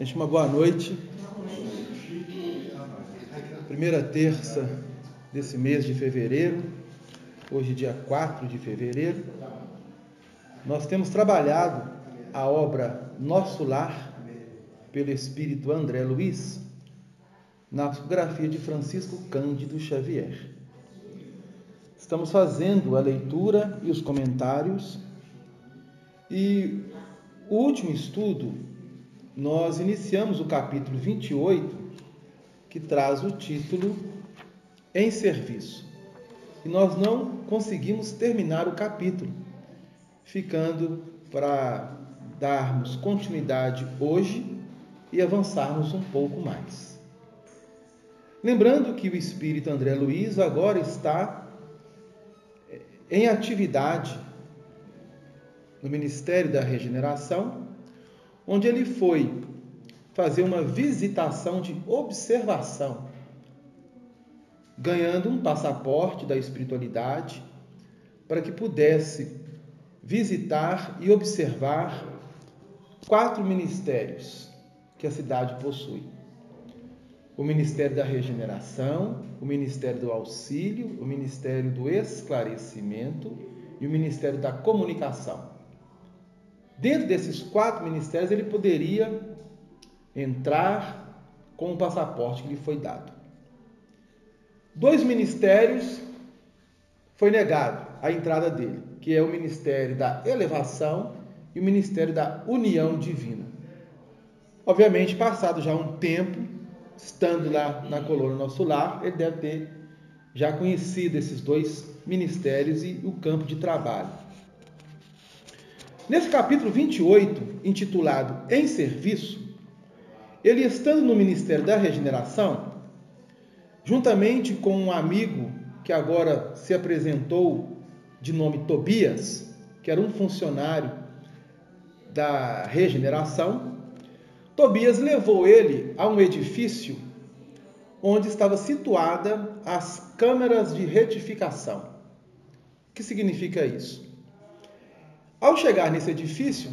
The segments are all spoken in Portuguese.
Gente, uma boa noite. Primeira terça desse mês de fevereiro, hoje dia 4 de fevereiro. Nós temos trabalhado a obra Nosso Lar, pelo Espírito André Luiz, na psicografia de Francisco Cândido Xavier. Estamos fazendo a leitura e os comentários, e o último estudo nós iniciamos o capítulo 28, que traz o título Em Serviço. E nós não conseguimos terminar o capítulo, ficando para darmos continuidade hoje e avançarmos um pouco mais. Lembrando que o Espírito André Luiz agora está em atividade no Ministério da Regeneração, onde ele foi fazer uma visitação de observação, ganhando um passaporte da espiritualidade para que pudesse visitar e observar 4 ministérios que a cidade possui: o Ministério da Regeneração, o Ministério do Auxílio, o Ministério do Esclarecimento e o Ministério da Comunicação. Dentro desses 4 ministérios, ele poderia entrar com o passaporte que lhe foi dado. 2 ministérios foi negado a entrada dele, que é o Ministério da Elevação e o Ministério da União Divina. Obviamente, passado já um tempo, estando lá na colônia Nosso Lar, ele deve ter já conhecido esses 2 ministérios e o campo de trabalho. Nesse capítulo 28, intitulado Em Serviço, ele, estando no Ministério da Regeneração, juntamente com um amigo que agora se apresentou de nome Tobias, que era um funcionário da Regeneração, Tobias levou ele a um edifício onde estava situada as câmaras de retificação. O que significa isso? Ao chegar nesse edifício,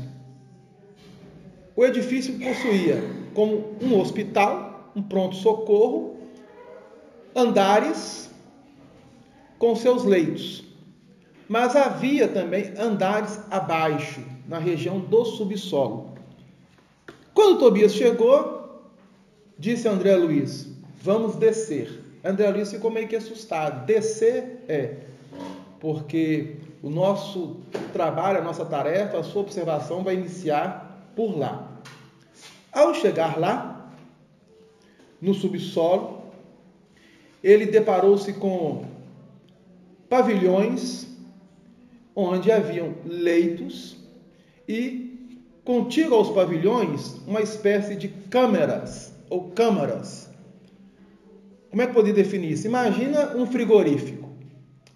o edifício possuía como um hospital, um pronto-socorro, andares com seus leitos. Mas havia também andares abaixo, na região do subsolo. Quando Tobias chegou, disse a André Luiz: vamos descer. André Luiz ficou meio que assustado. Descer porque o nosso trabalho, a nossa tarefa, a sua observação vai iniciar por lá. Ao chegar lá, no subsolo, ele deparou-se com pavilhões onde haviam leitos e, contíguo aos pavilhões, uma espécie de câmaras ou câmaras. Como é que poderia definir isso? Imagina um frigorífico.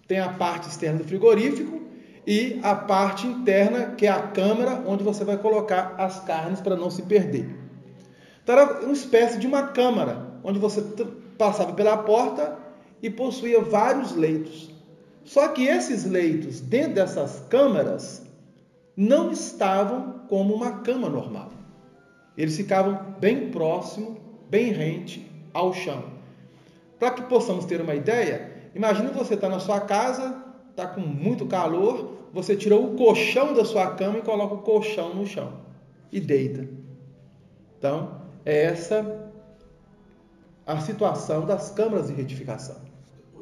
Tem a parte externa do frigorífico e a parte interna, que é a câmara, onde você vai colocar as carnes para não se perder. Então, era uma espécie de uma câmara, onde você passava pela porta e possuía vários leitos. Só que esses leitos, dentro dessas câmaras, não estavam como uma cama normal. Eles ficavam bem próximo, bem rente ao chão. Para que possamos ter uma ideia, imagine você estar na sua casa, está com muito calor, você tira o colchão da sua cama e coloca o colchão no chão e deita. Então, é essa a situação das câmaras de retificação.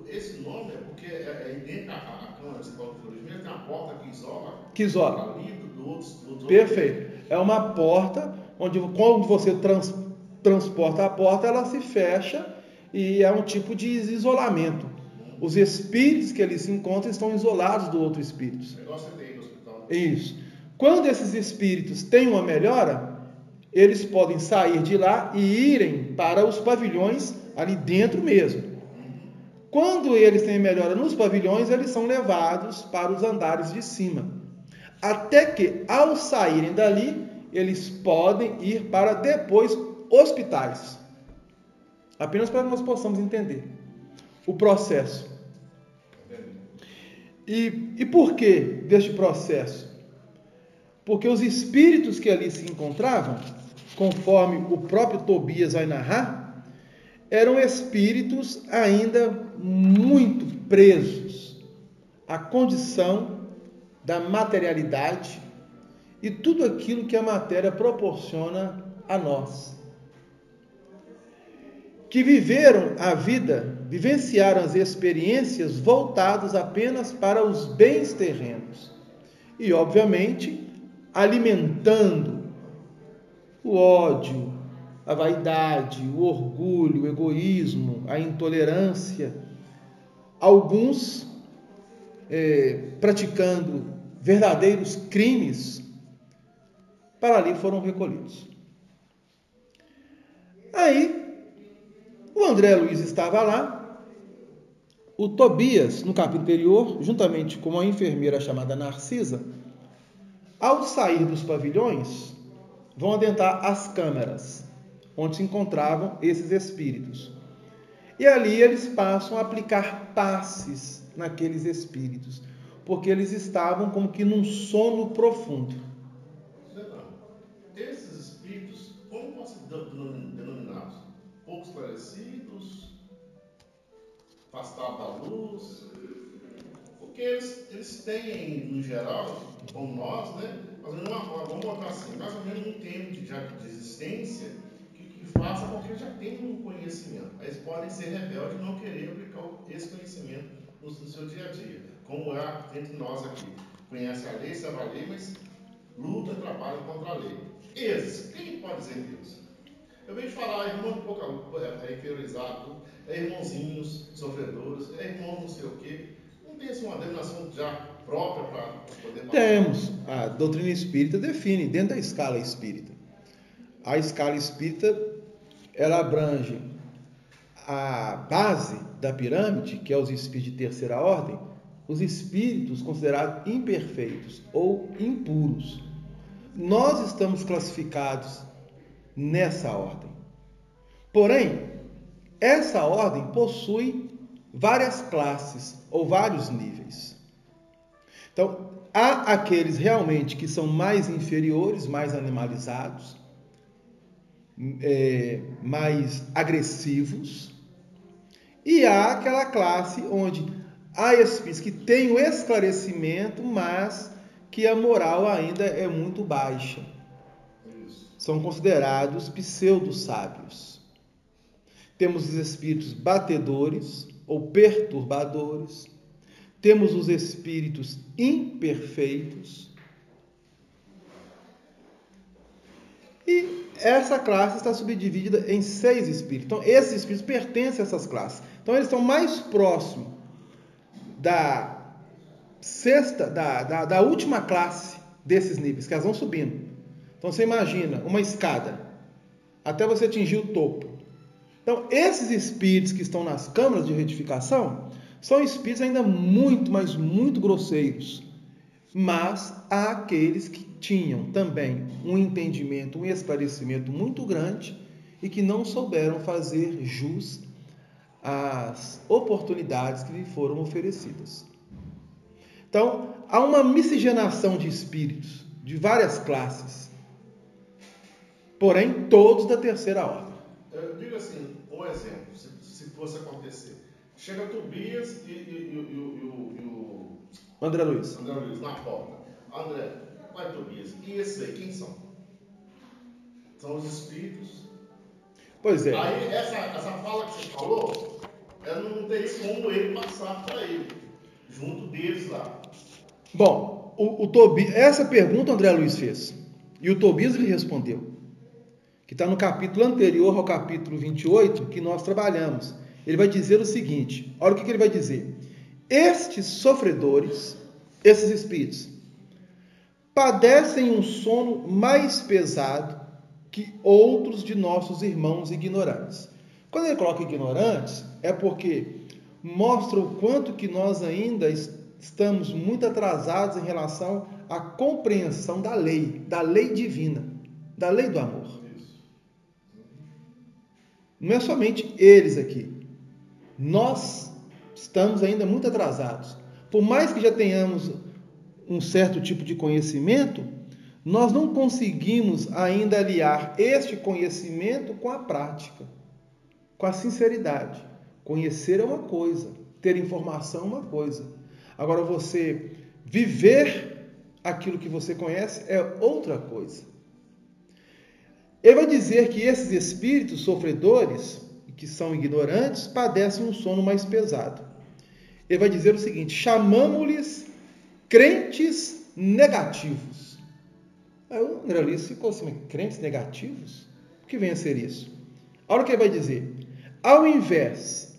Esse nome é porque dentro da câmara que você coloca o frigorífico, tem uma porta que isola. Que isola. Do outro. Perfeito. É uma porta onde, quando você transporta a porta, ela se fecha e é um tipo de isolamento. Os espíritos que ali se encontram estão isolados do outro espírito. O negócio é dentro do hospital. Isso. Quando esses espíritos têm uma melhora, eles podem sair de lá e irem para os pavilhões ali dentro mesmo. Quando eles têm melhora nos pavilhões, eles são levados para os andares de cima. Até que, ao saírem dali, eles podem ir para depois hospitais. Apenas para que nós possamos entender o processo. E por que deste processo? Porque os espíritos que ali se encontravam conforme o próprio Tobias vai narrar, eram espíritos ainda muito presos à condição da materialidade e tudo aquilo que a matéria proporciona a nós. Que viveram a vida, vivenciaram as experiências voltados apenas para os bens terrenos. E, obviamente, alimentando o ódio, a vaidade, o orgulho, o egoísmo, a intolerância. Alguns praticando verdadeiros crimes, para ali foram recolhidos. Aí, o André Luiz estava lá, o Tobias, no capítulo anterior, juntamente com uma enfermeira chamada Narcisa, ao sair dos pavilhões, vão adentrar as câmaras, onde se encontravam esses espíritos. E ali eles passam a aplicar passes naqueles espíritos, porque eles estavam como que num sono profundo. Esses espíritos, como podem ser denominados? Pouco esclarecidos, afastados da luz, porque eles têm, no geral, como nós, né? Vamos botar assim, mais ou menos um tempo de existência que faça com que eles já tenham um conhecimento. Eles podem ser rebeldes e não querer aplicar esse conhecimento no seu dia a dia. Como é entre nós aqui. Conhece a lei, sabe a lei, mas luta, trabalha contra a lei. Esses, quem pode dizer Deus? Eu vejo falar irmão um pouco inferiorizado, irmãozinhos, sofredores, irmão não sei o quê. Não tem assim uma denominação já própria para poder falar? Temos. A doutrina espírita define, dentro da escala espírita. A escala espírita, ela abrange a base da pirâmide, que é os espíritos de terceira ordem, os espíritos considerados imperfeitos ou impuros. Nós estamos classificados nessa ordem. Porém, essa ordem possui várias classes ou vários níveis. Então, há aqueles realmente que são mais inferiores, mais animalizados, mais agressivos, e há aquela classe onde há espíritos que têm o esclarecimento, mas que a moral ainda é muito baixa. São considerados pseudo-sábios. Temos os espíritos batedores ou perturbadores. Temos os espíritos imperfeitos. E essa classe está subdividida em 6 espíritos. Então, esses espíritos pertencem a essas classes. Então, eles estão mais próximos da última classe desses níveis, que elas vão subindo. Então, você imagina uma escada até você atingir o topo. Então, esses espíritos que estão nas câmaras de retificação são espíritos ainda muito, mas muito grosseiros. Mas há aqueles que tinham também um entendimento, um esclarecimento muito grande e que não souberam fazer jus às oportunidades que lhe foram oferecidas. Então, há uma miscigenação de espíritos, de várias classes, porém, todos da terceira ordem. Eu digo assim, um exemplo, se fosse acontecer. Chega Tobias e o André Luiz na porta. André, vai Tobias. E esses aí, quem são? São os espíritos. Pois é. Aí, essa fala que você falou, ela não teria como ele passar para ele, junto deles lá. Bom, o Tobias, essa pergunta o André Luiz fez, e o Tobias lhe respondeu, que está no capítulo anterior ao capítulo 28, que nós trabalhamos. Ele vai dizer o seguinte, olha o que ele vai dizer. Estes sofredores, esses espíritos, padecem um sono mais pesado que outros de nossos irmãos ignorantes. Quando ele coloca ignorantes, é porque mostra o quanto que nós ainda estamos muito atrasados em relação à compreensão da lei divina, da lei do amor. Não é somente eles aqui. Nós estamos ainda muito atrasados. Por mais que já tenhamos um certo tipo de conhecimento, nós não conseguimos ainda aliar este conhecimento com a prática, com a sinceridade. Conhecer é uma coisa, ter informação é uma coisa. Agora, você viver aquilo que você conhece é outra coisa. Ele vai dizer que esses espíritos sofredores, que são ignorantes, padecem um sono mais pesado. Ele vai dizer o seguinte: chamamos-lhes crentes negativos. Aí o André Luiz ficou assim: crentes negativos? O que vem a ser isso? Olha o que ele vai dizer. Ao invés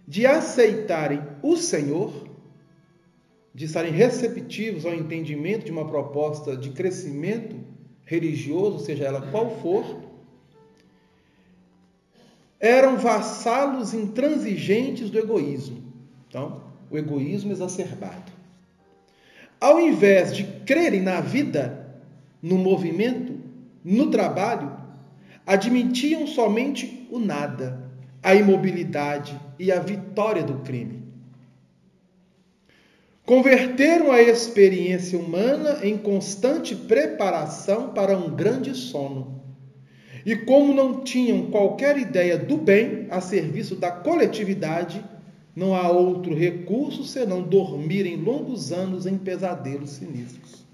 de aceitarem o Senhor, de estarem receptivos ao entendimento de uma proposta de crescimento religioso, seja ela qual for, eram vassalos intransigentes do egoísmo. Então, o egoísmo exacerbado. Ao invés de crerem na vida, no movimento, no trabalho, admitiam somente o nada, a imobilidade e a vitória do crime. Converteram a experiência humana em constante preparação para um grande sono. E como não tinham qualquer ideia do bem a serviço da coletividade, não há outro recurso senão dormirem longos anos em pesadelos sinistros.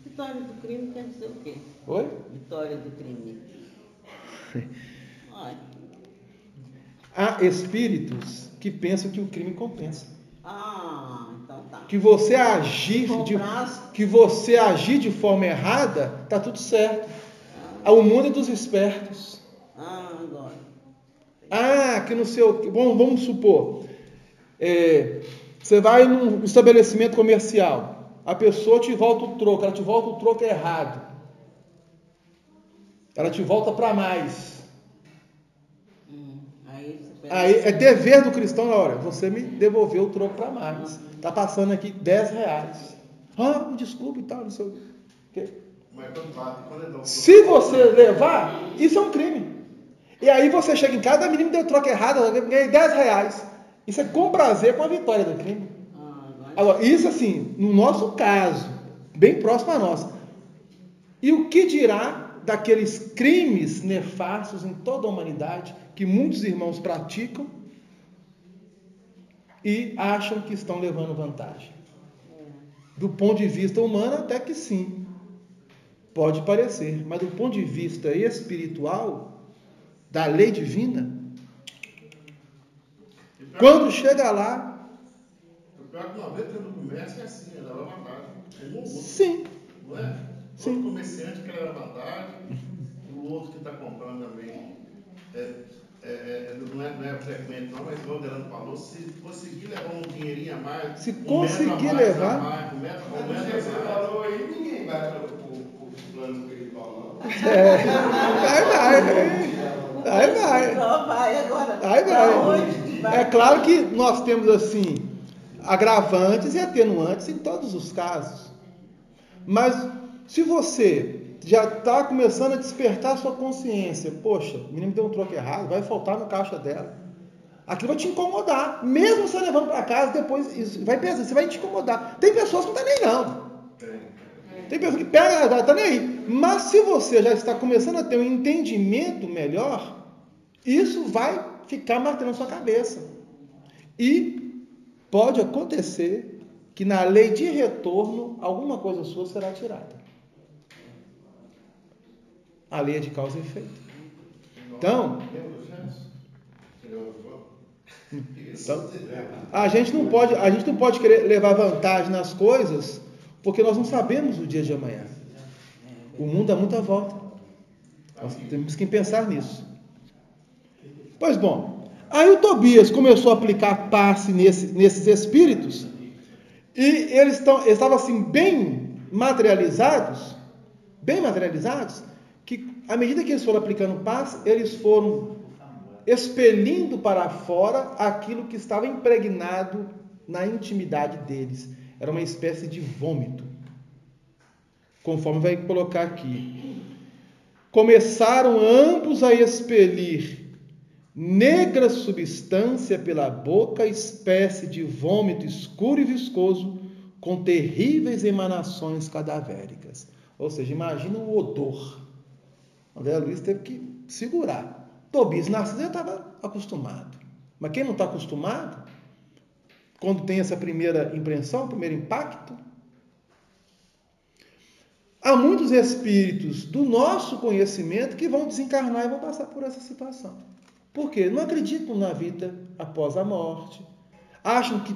Vitória do crime quer dizer o quê? Oi? Vitória do crime. Ai. Há espíritos que pensam que o crime compensa. Então tá. Que você agir de forma errada, tá tudo certo. O mundo é dos espertos. Agora. Que não sei o que. Bom, vamos supor, você vai num estabelecimento comercial, a pessoa te volta o troco, ela te volta o troco errado. Ela te volta para mais. Aí é dever do cristão na hora, você me devolveu o troco para mais. Está passando aqui R$10. Desculpe e tal, não sei o quê. Se você levar, isso é um crime. E aí você chega em casa, a menina deu troca errada, eu ganhei R$10. Isso é com prazer com a vitória do crime. Agora, isso assim, no nosso caso, bem próximo a nós. E o que dirá daqueles crimes nefastos em toda a humanidade que muitos irmãos praticam e acham que estão levando vantagem? Do ponto de vista humano, até que sim, pode parecer, mas do ponto de vista espiritual, da lei divina, quando chega lá... O pior que 90% do comércio é assim, é levar vantagem. Sim. Não é? Sim. O comerciante quer levar vantagem, o outro que está comprando também não é frequente não, mas igual o Delano falou, se conseguir levar um dinheirinho a mais, se conseguir levar, você falou aí, ninguém vai para o plano espiritual, não. Vai. É claro que nós temos assim agravantes e atenuantes em todos os casos. Mas se você já está começando a despertar a sua consciência, poxa, o menino me deu um troco errado, vai faltar no caixa dela. Aquilo vai te incomodar. Mesmo você levando para casa, depois isso vai pensar, você vai te incomodar. Tem pessoas que não estão nem aí, não. Tem pessoas que pegam, não está nem aí. Mas se você já está começando a ter um entendimento melhor, isso vai ficar martelando na sua cabeça. E pode acontecer que na lei de retorno, alguma coisa sua será tirada. A lei é de causa e efeito. Então, a gente não pode querer levar vantagem nas coisas, porque nós não sabemos o dia de amanhã. O mundo dá muita volta. Nós temos que pensar nisso. Pois bom, aí o Tobias começou a aplicar passe nesses espíritos, e eles estavam assim bem materializados, que à medida que eles foram aplicando passe, eles foram expelindo para fora aquilo que estava impregnado na intimidade deles. Era uma espécie de vômito, conforme vai colocar aqui. Começaram ambos a expelir negra substância pela boca, espécie de vômito escuro e viscoso, com terríveis emanações cadavéricas. Ou seja, imagina o odor. André Luiz teve que segurar. Tobias e Narciso já estava acostumado. Mas quem não está acostumado, quando tem essa primeira impressão, primeiro impacto, há muitos espíritos do nosso conhecimento que vão desencarnar e vão passar por essa situação. Por quê? Não acreditam na vida após a morte. Acham que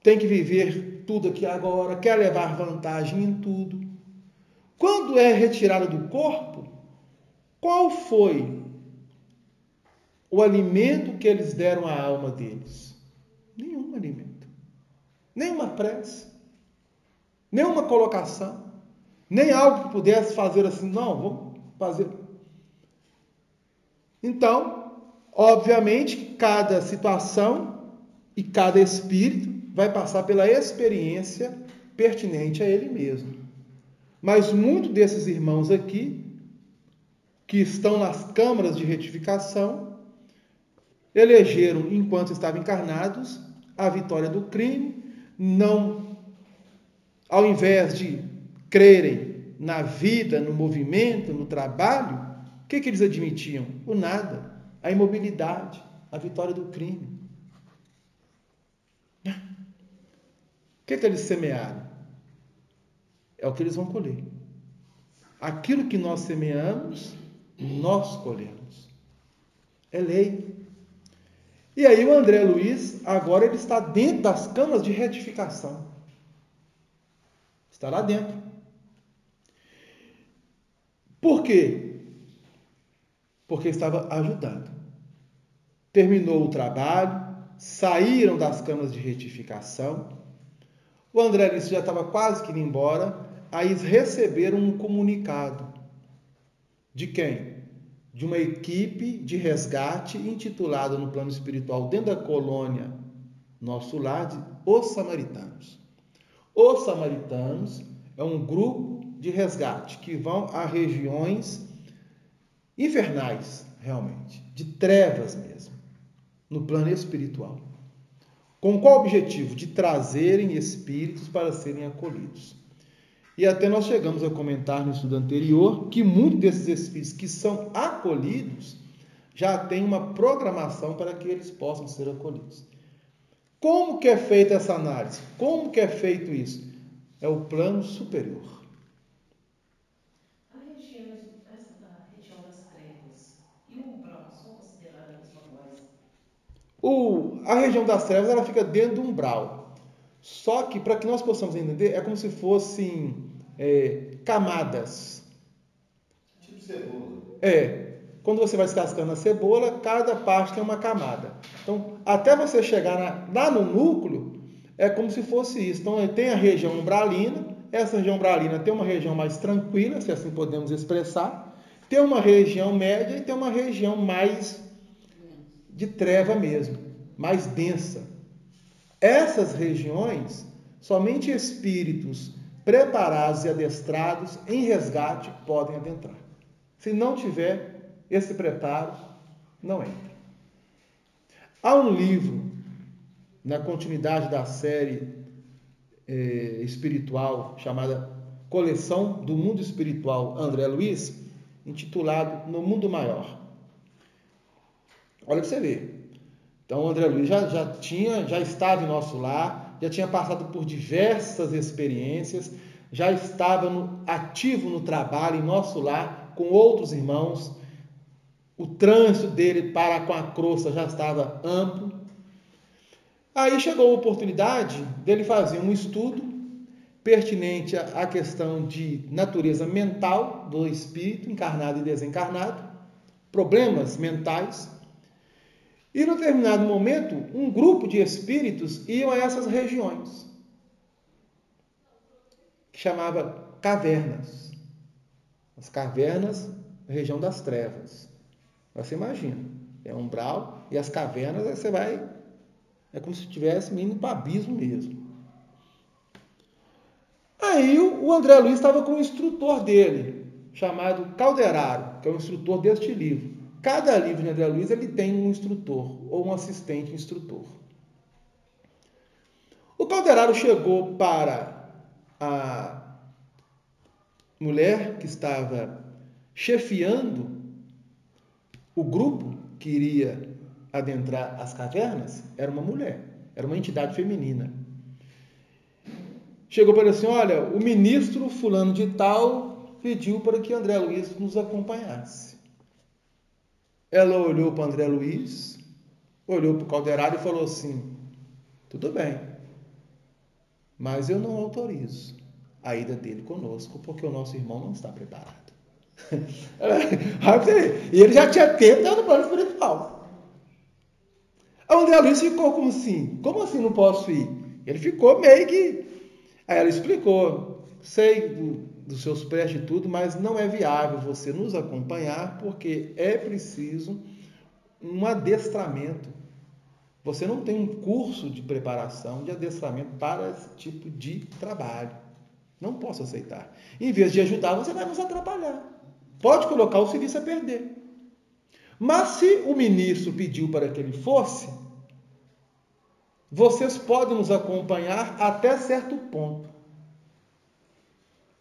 tem que viver tudo aqui agora, quer levar vantagem em tudo. Quando é retirado do corpo, qual foi o alimento que eles deram à alma deles? Nenhum alimento. Nenhuma prece. Nenhuma colocação. Nem algo que pudesse fazer assim, não, vamos fazer. Então, obviamente, cada situação e cada espírito vai passar pela experiência pertinente a ele mesmo. Mas muitos desses irmãos aqui, que estão nas câmaras de retificação, elegeram, enquanto estavam encarnados, a vitória do crime, não, ao invés de crerem na vida, no movimento, no trabalho, o que eles admitiam? O nada, a imobilidade, a vitória do crime. O que eles semearam? É o que eles vão colher. Aquilo que nós semeamos, nós colhemos. É lei. E aí o André Luiz, agora ele está dentro das câmaras de retificação. Está lá dentro. Por quê? Porque estava ajudando. Terminou o trabalho, saíram das câmaras de retificação. O André Luiz já estava quase que indo embora. Aí eles receberam um comunicado. De quem? De uma equipe de resgate intitulada no plano espiritual, dentro da colônia Nosso Lar, de Os Samaritanos. Os Samaritanos é um grupo de resgate que vão a regiões infernais, realmente, de trevas mesmo, no plano espiritual. Com qual objetivo? De trazerem espíritos para serem acolhidos. E até nós chegamos a comentar no estudo anterior que muitos desses espíritos que são acolhidos já têm uma programação para que eles possam ser acolhidos. Como que é feita essa análise? Como que é feito isso? É o plano superior. A região das trevas e o umbral são consideradas a mesma coisa? A região das trevas ela fica dentro do umbral. Só que, para que nós possamos entender, é como se fossem camadas. Tipo cebola. Quando você vai descascando a cebola, cada parte tem uma camada. Então, até você chegar lá no núcleo, é como se fosse isso. Então, tem a região umbralina. Essa região umbralina tem uma região mais tranquila, se assim podemos expressar. Tem uma região média e tem uma região mais de treva mesmo, mais densa. Essas regiões, somente espíritos preparados e adestrados em resgate podem adentrar. Se não tiver esse preparo, não entra. Há um livro, na continuidade da série espiritual, chamada Coleção do Mundo Espiritual André Luiz, intitulado No Mundo Maior. Olha para você ver. Então, o André Luiz já estava em nosso lar, já tinha passado por diversas experiências, já estava ativo no trabalho em nosso lar, com outros irmãos. O trânsito dele para com a crosta já estava amplo. Aí chegou a oportunidade dele fazer um estudo pertinente à questão de natureza mental do espírito, encarnado e desencarnado, problemas mentais. E, em determinado momento, um grupo de espíritos iam a essas regiões, que chamava cavernas. As cavernas, região das trevas. Você imagina, é um umbral e as cavernas, aí você vai, é como se estivesse indo para o abismo mesmo. Aí o André Luiz estava com o instrutor dele, chamado Calderaro, que é o instrutor deste livro. Cada livro de André Luiz ele tem um instrutor ou um assistente instrutor. O Calderaro chegou para mulher que estava chefiando o grupo que iria adentrar as cavernas era uma mulher, era uma entidade feminina. Chegou para ele assim: olha, o ministro fulano de tal pediu para que André Luiz nos acompanhasse. Ela olhou para André Luiz, olhou para o Calderaro e falou assim: tudo bem, mas eu não autorizo a ida dele conosco, porque o nosso irmão não está preparado. E ele já tinha tempo no plano espiritual. A André Luiz ficou como assim não posso ir? Ele ficou meio que... Aí ela explicou: sei dos seus prestes e tudo, mas não é viável você nos acompanhar, porque é preciso um adestramento. Você não tem um curso de preparação, de adestramento para esse tipo de trabalho. Não posso aceitar. Em vez de ajudar, você vai nos atrapalhar. Pode colocar o serviço a perder. Mas se o ministro pediu para que ele fosse, vocês podem nos acompanhar até certo ponto.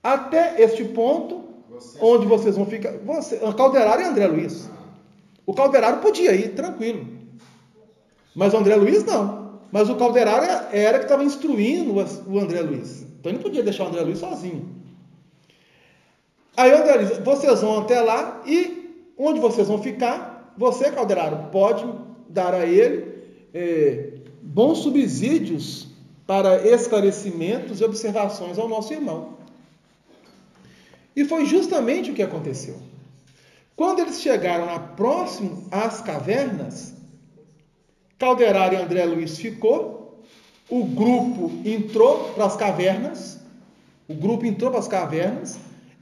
Até este ponto, onde vocês vão ficar... o Calderaro e André Luiz. O Calderaro podia ir, tranquilo. Mas o André Luiz não. Mas o Calderaro era que estava instruindo o André Luiz. Então ele não podia deixar o André Luiz sozinho. Aí o André Luiz: vocês vão até lá e onde vocês vão ficar, você, Calderaro, pode dar a ele bons subsídios para esclarecimentos e observações ao nosso irmão. E foi justamente o que aconteceu. Quando eles chegaram próximo às cavernas, Calderaro e André Luiz ficou, o grupo entrou para as cavernas,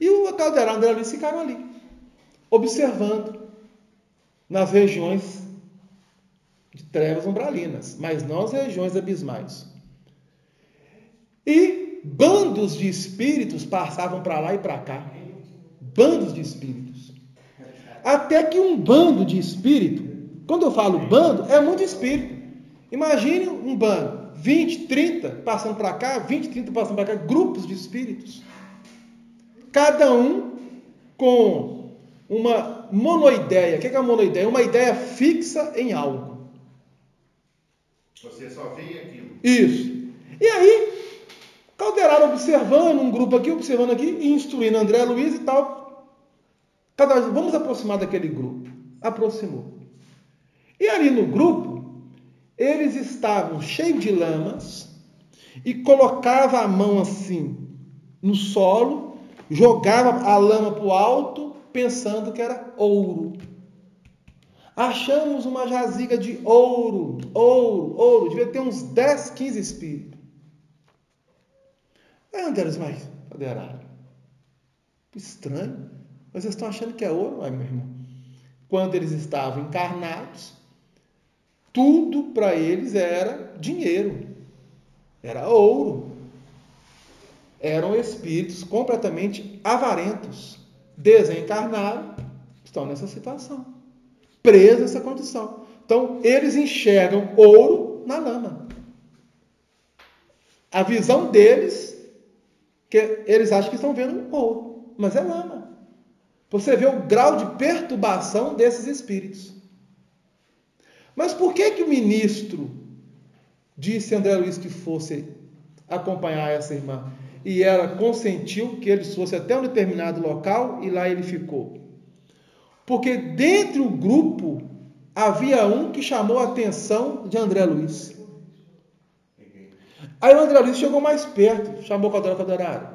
e o Calderaro e André Luiz ficaram ali, observando nas regiões de trevas umbralinas, mas não as regiões abismais. E bandos de espíritos passavam para lá e para cá. Bandos de espíritos. Até que um bando de espírito, quando eu falo bando, é muito espírito. Imagine um bando, 20, 30 passando para cá, 20, 30 passando para cá, grupos de espíritos. Cada um com uma monoideia. O que é a monoideia? Uma ideia fixa em algo. Você só vê aquilo. Isso. E aí, Calderaro observando um grupo aqui, observando aqui, e instruindo André Luiz e tal. Cada vez, vamos aproximar daquele grupo. Aproximou. E ali no grupo, eles estavam cheios de lamas e colocava a mão assim no solo, jogava a lama para o alto, pensando que era ouro. Achamos uma jaziga de ouro, devia ter uns 10, 15 espíritos. Aí André Luiz: mas, Calderaro, estranho, mas vocês estão achando que é ouro? Ai, meu irmão, quando eles estavam encarnados, tudo para eles era dinheiro, era ouro. Eram espíritos completamente avarentos, desencarnaram, estão nessa situação, presos nessa condição. Então, eles enxergam ouro na lama. A visão deles, que eles acham que estão vendo ouro, mas é lama. Você vê o grau de perturbação desses espíritos. Mas por que o ministro disse a André Luiz que fosse acompanhar essa irmã? E ela consentiu que ele fosse até um determinado local e lá ele ficou. Porque dentro do grupo havia um que chamou a atenção de André Luiz. Aí o André Luiz chegou mais perto, chamou o Calderaro.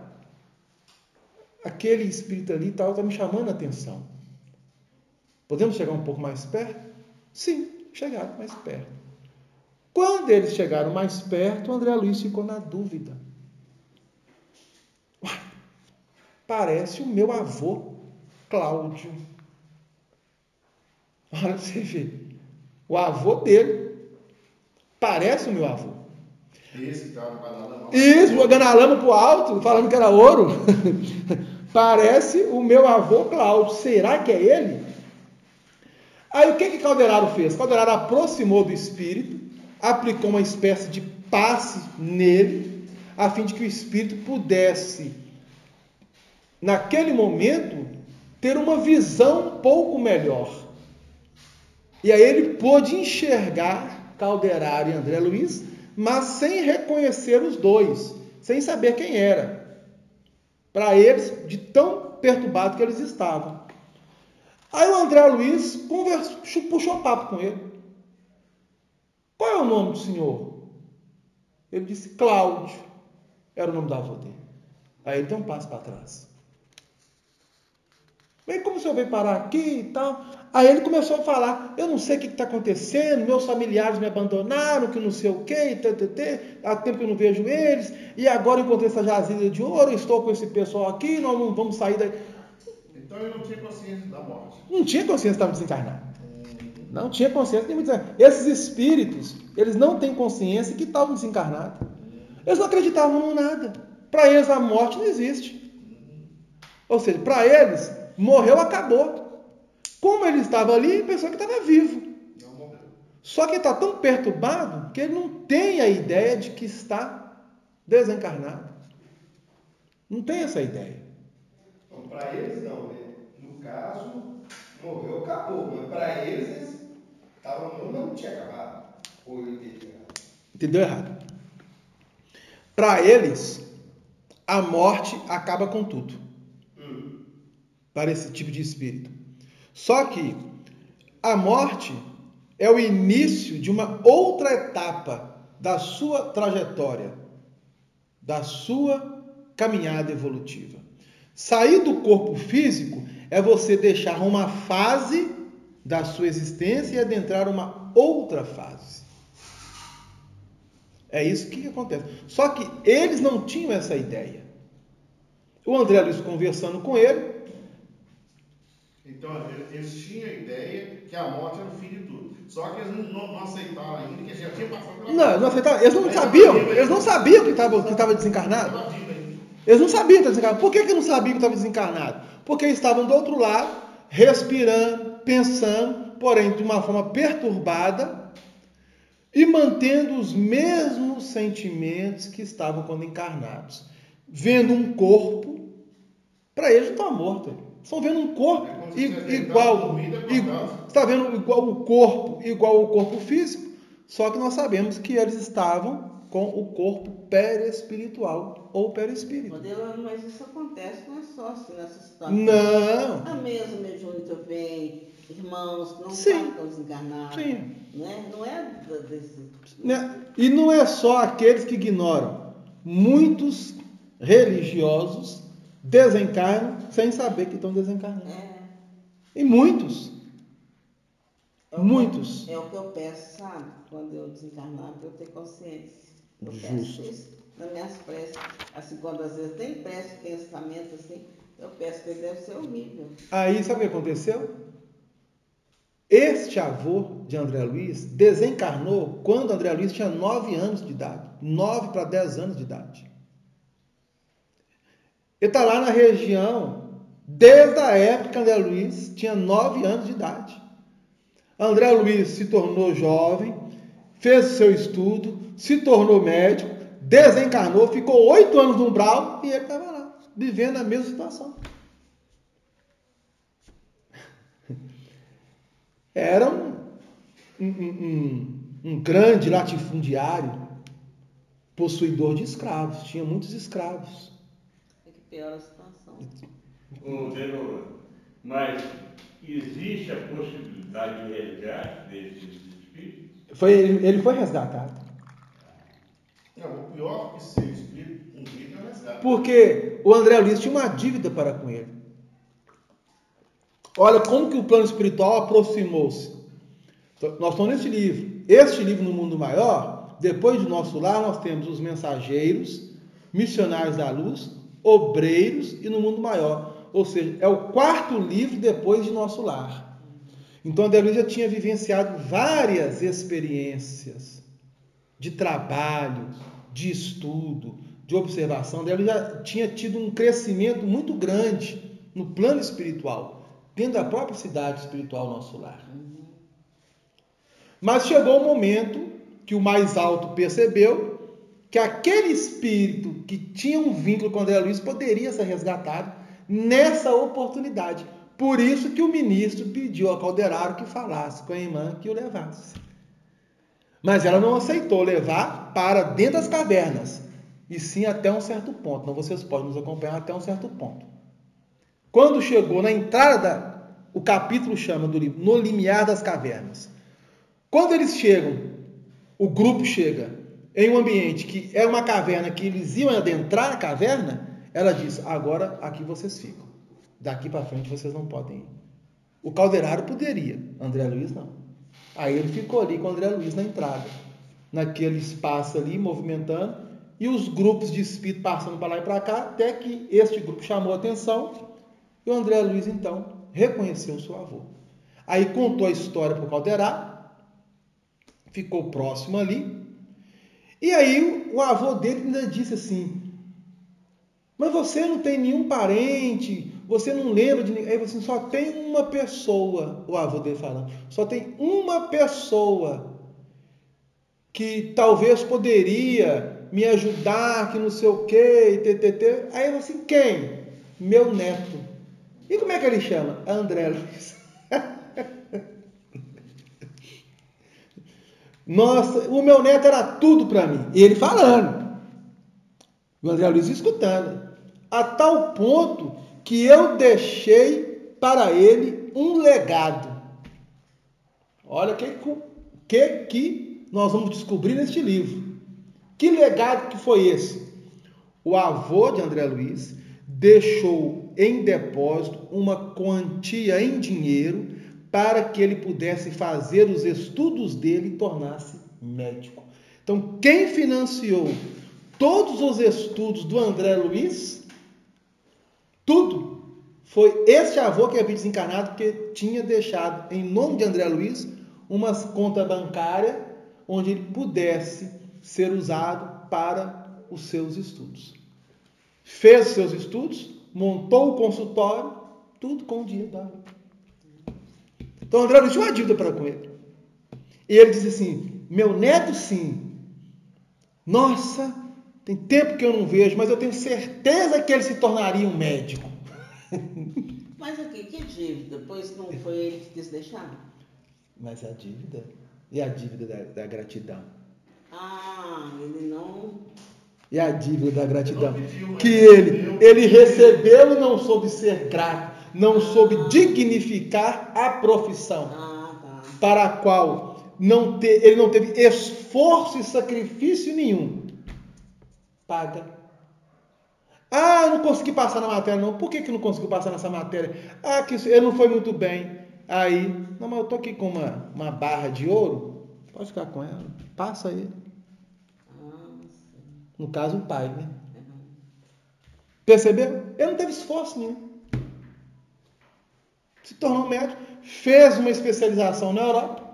Aquele espírito ali está me chamando a atenção. Podemos chegar um pouco mais perto? Sim, chegaram mais perto. Quando eles chegaram mais perto, o André Luiz ficou na dúvida. Parece o meu avô, Cláudio. Olha para você ver. O avô dele parece o meu avô. Esse que estava jogando a lama. Isso, jogando a lama para o alto, falando que era ouro. Parece o meu avô Cláudio. Será que é ele? Aí o que Calderaro fez? Calderaro aproximou do espírito, aplicou uma espécie de passe nele, a fim de que o espírito pudesse naquele momento, ter uma visão um pouco melhor. E aí ele pôde enxergar Calderaro e André Luiz, mas sem reconhecer os dois, sem saber quem era. Para eles, de tão perturbado que eles estavam. Aí o André Luiz puxou papo com ele. Qual é o nome do senhor? Ele disse Cláudio. Era o nome do avô dele. Aí ele deu um passo para trás. Bem, como o senhor veio parar aqui e tal? Aí ele começou a falar, eu não sei o que está acontecendo, meus familiares me abandonaram, que não sei o quê, há tempo que eu não vejo eles, e agora encontrei essa jazida de ouro, estou com esse pessoal aqui, nós não vamos sair daí. Então ele não tinha consciência da morte. Não tinha consciência que estava desencarnado. Não tinha consciência nenhuma. Esses espíritos, eles não têm consciência que estavam desencarnados. Eles não acreditavam em nada. Para eles a morte não existe. Ou seja, para eles, morreu, acabou. Como ele estava ali, pensou que estava vivo. Não morreu. Só que está tão perturbado que ele não tem a ideia de que está desencarnado. Não tem essa ideia. Então, para eles não, né? No caso, morreu, acabou. Mas para eles estavam morrendo, não tinha acabado. Ou ele entendi errado. Entendeu errado. Para eles, a morte acaba com tudo. Para esse tipo de espírito. Só que a morte é o início de uma outra etapa da sua trajetória, da sua caminhada evolutiva. Sair do corpo físico é você deixar uma fase da sua existência e adentrar uma outra fase. É isso que acontece. Só que eles não tinham essa ideia. O André Luiz conversando com ele. Então eles tinham a ideia que a morte era o fim de tudo. Só que eles não aceitaram ainda que já tinha passado pela morte. Não aceitaram. Eles não sabiam. Eles não sabiam que estava desencarnado. Eles não sabiam que estava desencarnado. Por que não sabiam que estava desencarnado? Porque estavam do outro lado, respirando, pensando, porém de uma forma perturbada e mantendo os mesmos sentimentos que estavam quando encarnados. Vendo um corpo, para eles não está morto. Estão vendo um corpo igual. Está vendo igual o corpo físico, só que nós sabemos que eles estavam com o corpo perespiritual ou perispírito. Mas isso acontece, não é só assim nessa situação. Não. A mesa mediúnica vem, irmãos que não Sim. estão desencarnados. Sim. Né? Não é desse... E não é só aqueles que ignoram. Muitos religiosos desencarnam sem saber que estão desencarnando. E muitos. Muitos. É o que eu peço, sabe? Quando eu desencarnar, para eu ter consciência. Eu Justo. peço isso nas minhas preces. Assim, quando às vezes tem prece, pensamento assim, eu peço que deve ser horrível. Aí, sabe o que aconteceu? Este avô de André Luiz desencarnou quando André Luiz tinha 9 anos de idade. 9 para 10 anos de idade. Ele está lá na região desde a época que André Luiz tinha 9 anos de idade. André Luiz se tornou jovem, fez o seu estudo, se tornou médico, desencarnou, ficou 8 anos no umbral e ele estava lá, vivendo a mesma situação. Era um grande latifundiário, possuidor de escravos, tinha muitos escravos. É que piora a situação. Mas existe a possibilidade de resgate desses espíritos? Ele foi resgatado. Não, o pior que ser espírito, um dia é resgate. Porque o André Luiz tinha uma dívida para com ele. Olha como que o plano espiritual aproximou-se. Nós estamos nesse livro. Este livro, No Mundo Maior, depois do Nosso Lar, nós temos os Mensageiros, Missionários da Luz, Obreiros e No Mundo Maior. Ou seja, é o 4º livro depois de Nosso Lar. Então, André Luiz já tinha vivenciado várias experiências de trabalho, de estudo, de observação. André Luiz já tinha tido um crescimento muito grande no plano espiritual, dentro da própria cidade espiritual Nosso Lar. Mas chegou o momento que o mais alto percebeu que aquele espírito que tinha um vínculo com André Luiz poderia ser resgatado, nessa oportunidade. Por isso que o ministro pediu ao Calderaro que falasse com a irmã que o levasse. Mas ela não aceitou levar para dentro das cavernas, e sim até um certo ponto. Então vocês podem nos acompanhar até um certo ponto. Quando chegou na entrada, o capítulo chama do livro No Limiar das Cavernas. Quando eles chegam, o grupo chega em um ambiente que é uma caverna, que eles iam adentrar a caverna, ela diz: agora aqui vocês ficam. Daqui para frente vocês não podem ir. O Calderaro poderia, André Luiz não. Aí ele ficou ali com o André Luiz na entrada, naquele espaço ali, movimentando, e os grupos de espírito passando para lá e para cá, até que este grupo chamou a atenção, e o André Luiz, então, reconheceu o seu avô. Aí contou a história para o Calderaro, ficou próximo ali, e aí o avô dele ainda disse assim: mas você não tem nenhum parente, você não lembra de ninguém. Aí você só tem uma pessoa, o avô dele falando, só tem uma pessoa que talvez poderia me ajudar, que não sei o que, ttt. Aí eu assim: quem? Meu neto. E como é que ele chama? André Luiz. Nossa, o meu neto era tudo para mim. E ele falando. O André Luiz escutando. A tal ponto que eu deixei para ele um legado. Olha o que nós vamos descobrir neste livro. Que legado que foi esse? O avô de André Luiz deixou em depósito uma quantia em dinheiro para que ele pudesse fazer os estudos dele e tornar-se médico. Então, quem financiou todos os estudos do André Luiz, tudo, foi este avô que havia desencarnado, que tinha deixado, em nome de André Luiz, uma conta bancária onde ele pudesse ser usado para os seus estudos. Fez os seus estudos, montou o consultório, tudo com o dinheiro da avó. Então, André Luiz tinha uma dívida para com ele. E ele disse assim: meu neto, sim. Nossa, tem tempo que eu não vejo, mas eu tenho certeza que ele se tornaria um médico. Mas aqui, que dívida? Pois não foi ele que quis deixar? Mas a dívida? E a dívida da gratidão? Ah, ele não... E a dívida da gratidão? Que ele recebeu e não soube ser grato, não soube dignificar a profissão para a qual ele não teve esforço e sacrifício nenhum. Paga. Ah, eu não consegui passar na matéria, não. Por que não conseguiu passar nessa matéria? Ah, que ele não foi muito bem. Aí, não, mas eu estou aqui com uma barra de ouro. Pode ficar com ela. Passa ele. No caso, o pai, né? Percebeu? Ele não teve esforço nenhum. Se tornou médico, fez uma especialização na Europa,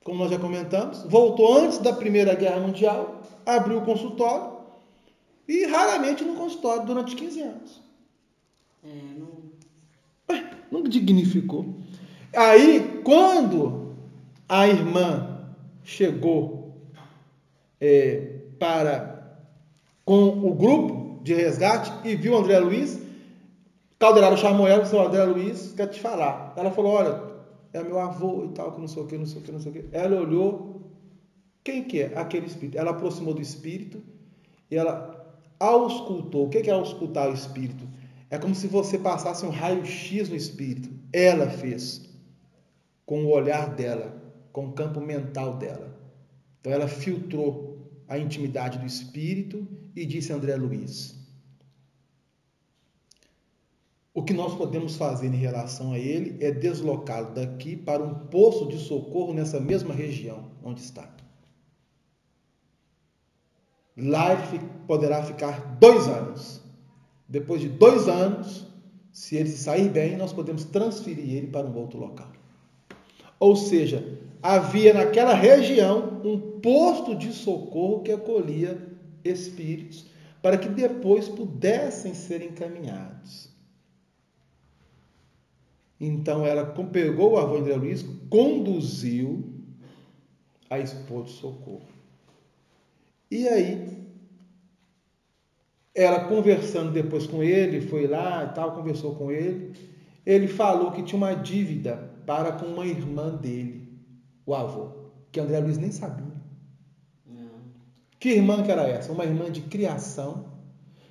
como nós já comentamos, voltou antes da Primeira Guerra Mundial, abriu o consultório e raramente no consultório durante 15 anos. Não dignificou. Aí, quando a irmã chegou com o grupo de resgate e viu o André Luiz, Calderaro chamou ela e disse: André Luiz, quero te falar. Ela falou: olha, é meu avô e tal, que não sei o que, não sei o que, não sei o que. Ela olhou, quem que é? Aquele espírito. Ela aproximou do espírito e ela auscultou. O que é auscultar o espírito? É como se você passasse um raio-x no espírito. Ela fez com o olhar dela, com o campo mental dela. Então ela filtrou a intimidade do espírito e disse a André Luiz: o que nós podemos fazer em relação a ele é deslocá-lo daqui para um posto de socorro nessa mesma região onde está. Lá ele poderá ficar 2 anos. Depois de 2 anos, se ele sair bem, nós podemos transferir ele para um outro local. Ou seja, havia naquela região um posto de socorro que acolhia espíritos para que depois pudessem ser encaminhados. Então ela pegou o avô André Luiz, conduziu a esse posto de socorro. E aí ela conversando depois com ele, foi lá e tal, conversou com ele. Ele falou que tinha uma dívida para com uma irmã dele, o avô, que André Luiz nem sabia. Que irmã que era essa? Uma irmã de criação,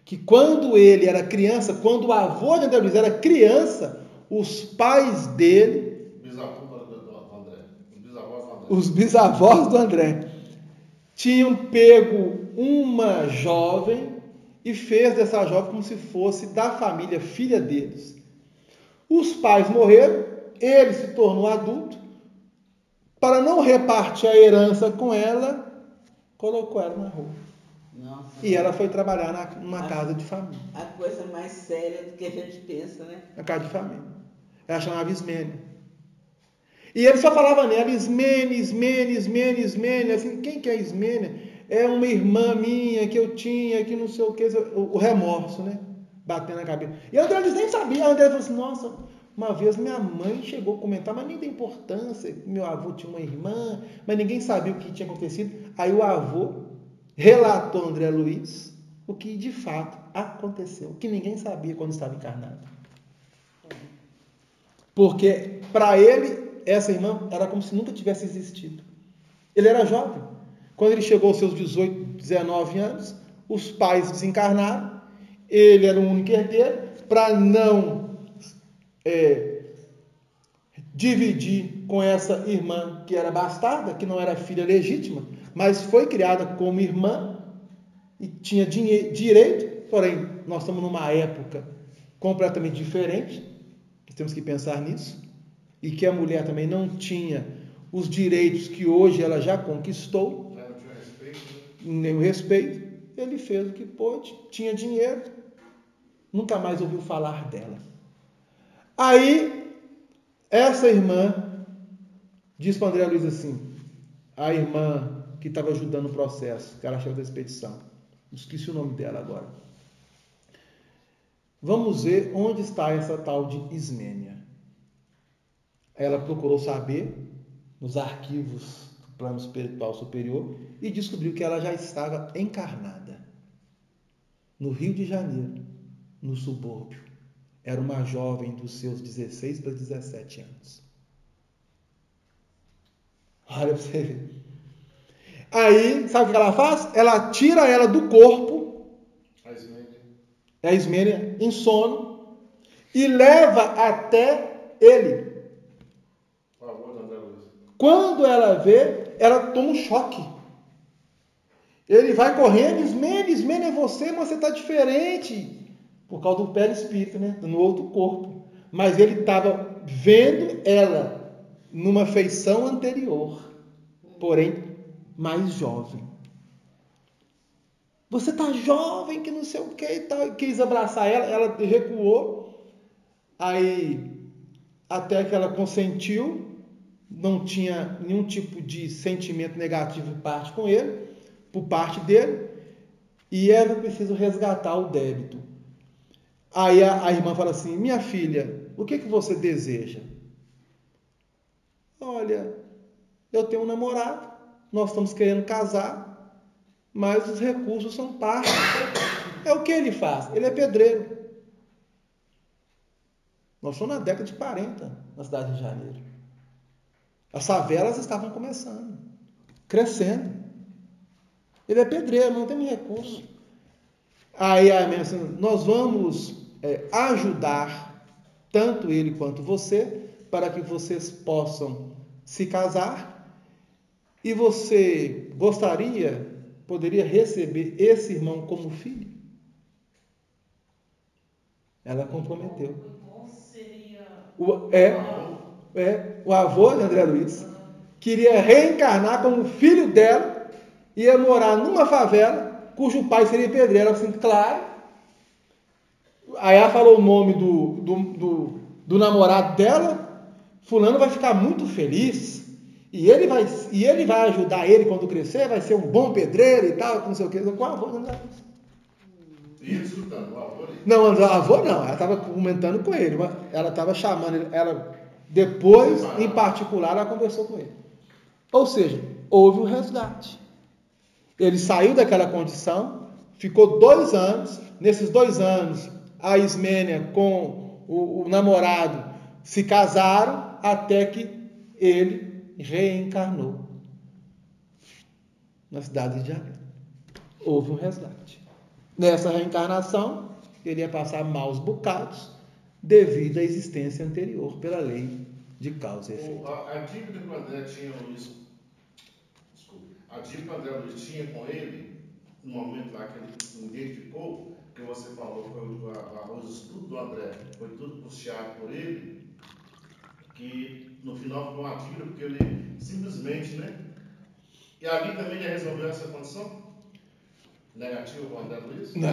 que quando ele era criança, quando o avô de André Luiz era criança, os pais dele, os bisavós do André, tinham pego uma jovem e fez dessa jovem como se fosse da família, filha deles. Os pais morreram, ele se tornou adulto, para não repartir a herança com ela, colocou ela na rua. Nossa, e ela foi trabalhar numa casa de família. A coisa mais séria do que a gente pensa, né? Na casa de família. Ela chamava Ismênia. E ele só falava nela, Ismênia, Ismênia, Ismênia, Ismênia. Assim, quem que é Ismênia? É uma irmã minha que eu tinha, que não sei o que, o remorso, né? Batendo na cabeça. E a André nem sabia. A André falou assim, nossa, uma vez minha mãe chegou a comentar, mas nem tem importância, meu avô tinha uma irmã, mas ninguém sabia o que tinha acontecido. Aí o avô relatou a André Luiz o que de fato aconteceu, o que ninguém sabia quando estava encarnado. Porque para ele, essa irmã era como se nunca tivesse existido. Ele era jovem. Quando ele chegou aos seus 18, 19 anos, os pais desencarnaram, ele era o único herdeiro, para não dividir com essa irmã que era bastarda, que não era filha legítima, mas foi criada como irmã e tinha direito, porém, nós estamos numa época completamente diferente, temos que pensar nisso, e que a mulher também não tinha os direitos que hoje ela já conquistou, nem o respeito. Ele fez o que pôde, tinha dinheiro, nunca mais ouviu falar dela. Aí, essa irmã diz para André Luiz assim, a irmã que estava ajudando o processo, que era a chefe da expedição, esqueci o nome dela agora. Vamos ver onde está essa tal de Ismênia. Ela procurou saber nos arquivos do plano espiritual superior e descobriu que ela já estava encarnada no Rio de Janeiro, no subúrbio. Era uma jovem dos seus 16 para 17 anos. Olha para você ver. Aí, sabe o que ela faz? Ela tira ela do corpo, a Ismênia, em sono, e leva até ele. Quando ela vê, ela toma um choque. Ele vai correndo, Ismênia, é você, mas você está diferente. Por causa do perispírito, né? No outro corpo. Mas ele estava vendo ela numa feição anterior, porém mais jovem. Você está jovem, que não sei o que e tal. Quis abraçar ela, ela recuou. Aí, até que ela consentiu, não tinha nenhum tipo de sentimento negativo por parte dele, e era preciso resgatar o débito. Aí a irmã fala assim, minha filha, o que você deseja? Olha, eu tenho um namorado, nós estamos querendo casar, mas os recursos são parcos. É o que ele faz? Ele é pedreiro. Nós somos na década de 40, na cidade de Janeiro. As favelas estavam começando, crescendo. Ele é pedreiro, não tem recurso. Aí a minha assim, nós vamos ajudar tanto ele quanto você, para que vocês possam se casar, e você poderia receber esse irmão como filho? Ela comprometeu. O avô de André Luiz queria reencarnar como filho dela, ia morar numa favela, cujo pai seria pedreiro. Assim, claro. Aí ela falou o nome do namorado dela, fulano vai ficar muito feliz, e ele vai ajudar ele quando crescer, vai ser um bom pedreiro e tal, não sei o que, com o avô de André Luiz. E ele escutando, o avô ali? Não, o avô não, ela estava comentando com ele, ela estava chamando ele, ela depois, em particular, ela conversou com ele. Ou seja, houve um resgate. Ele saiu daquela condição ficou 2 anos. Nesses 2 anos, a Ismênia com o namorado se casaram até que ele reencarnou na cidade de Jagan. Houve um resgate. Nessa reencarnação, ele ia passar maus bocados devido à existência anterior, pela lei de causa e efeito. A dívida que o André tinha, Luiz, a dívida que o André Luiz tinha com ele, no momento lá que ele identificou, que você falou, foi os estudos do André, foi tudo puxado por ele, que no final ficou uma dívida, porque ele simplesmente, né? E ali também ele resolveu essa condição? Negativo com o André Luiz? Não,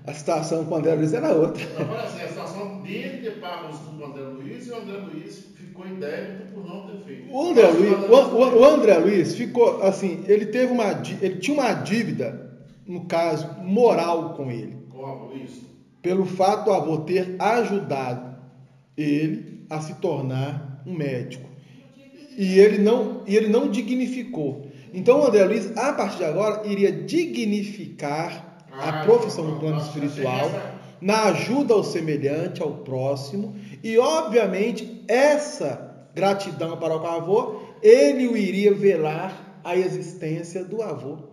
a situação com o André Luiz era outra. Agora assim, a situação dele ter pago o estudo do André Luiz, e o André Luiz ficou em débito por não ter feito. O André Luiz ficou assim, ele tinha uma dívida, no caso, moral com ele. Como isso? Pelo fato do avô ter ajudado ele a se tornar um médico. E ele não dignificou. Então o André Luiz, a partir de agora, iria dignificar a profissão no plano espiritual, na ajuda ao semelhante, ao próximo, e obviamente essa gratidão para o avô, ele o iria velar a existência do avô.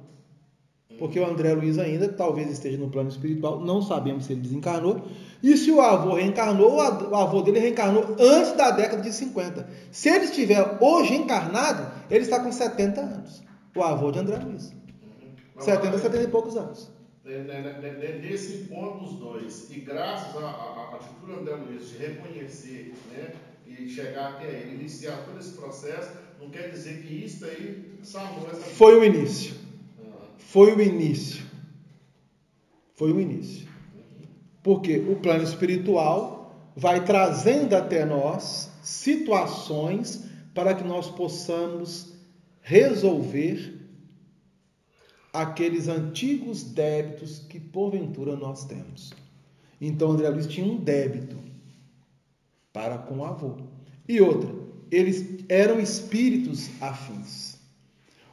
Porque o André Luiz ainda talvez esteja no plano espiritual, não sabemos se ele desencarnou. E se o avô reencarnou, o avô dele reencarnou antes da década de 50. Se ele estiver hoje encarnado, ele está com 70 anos. O avô de André Luiz. 70 e poucos anos. Nesse ponto dos dois, e graças à atitude do André Luiz de reconhecer, né, e chegar até ele, iniciar todo esse processo, não quer dizer que isso aí salvou essa... Foi o início. Foi o início. Porque o plano espiritual vai trazendo até nós situações para que nós possamos resolver aqueles antigos débitos que porventura nós temos. Então André Luiz tinha um débito para com o avô. E outra, eles eram espíritos afins.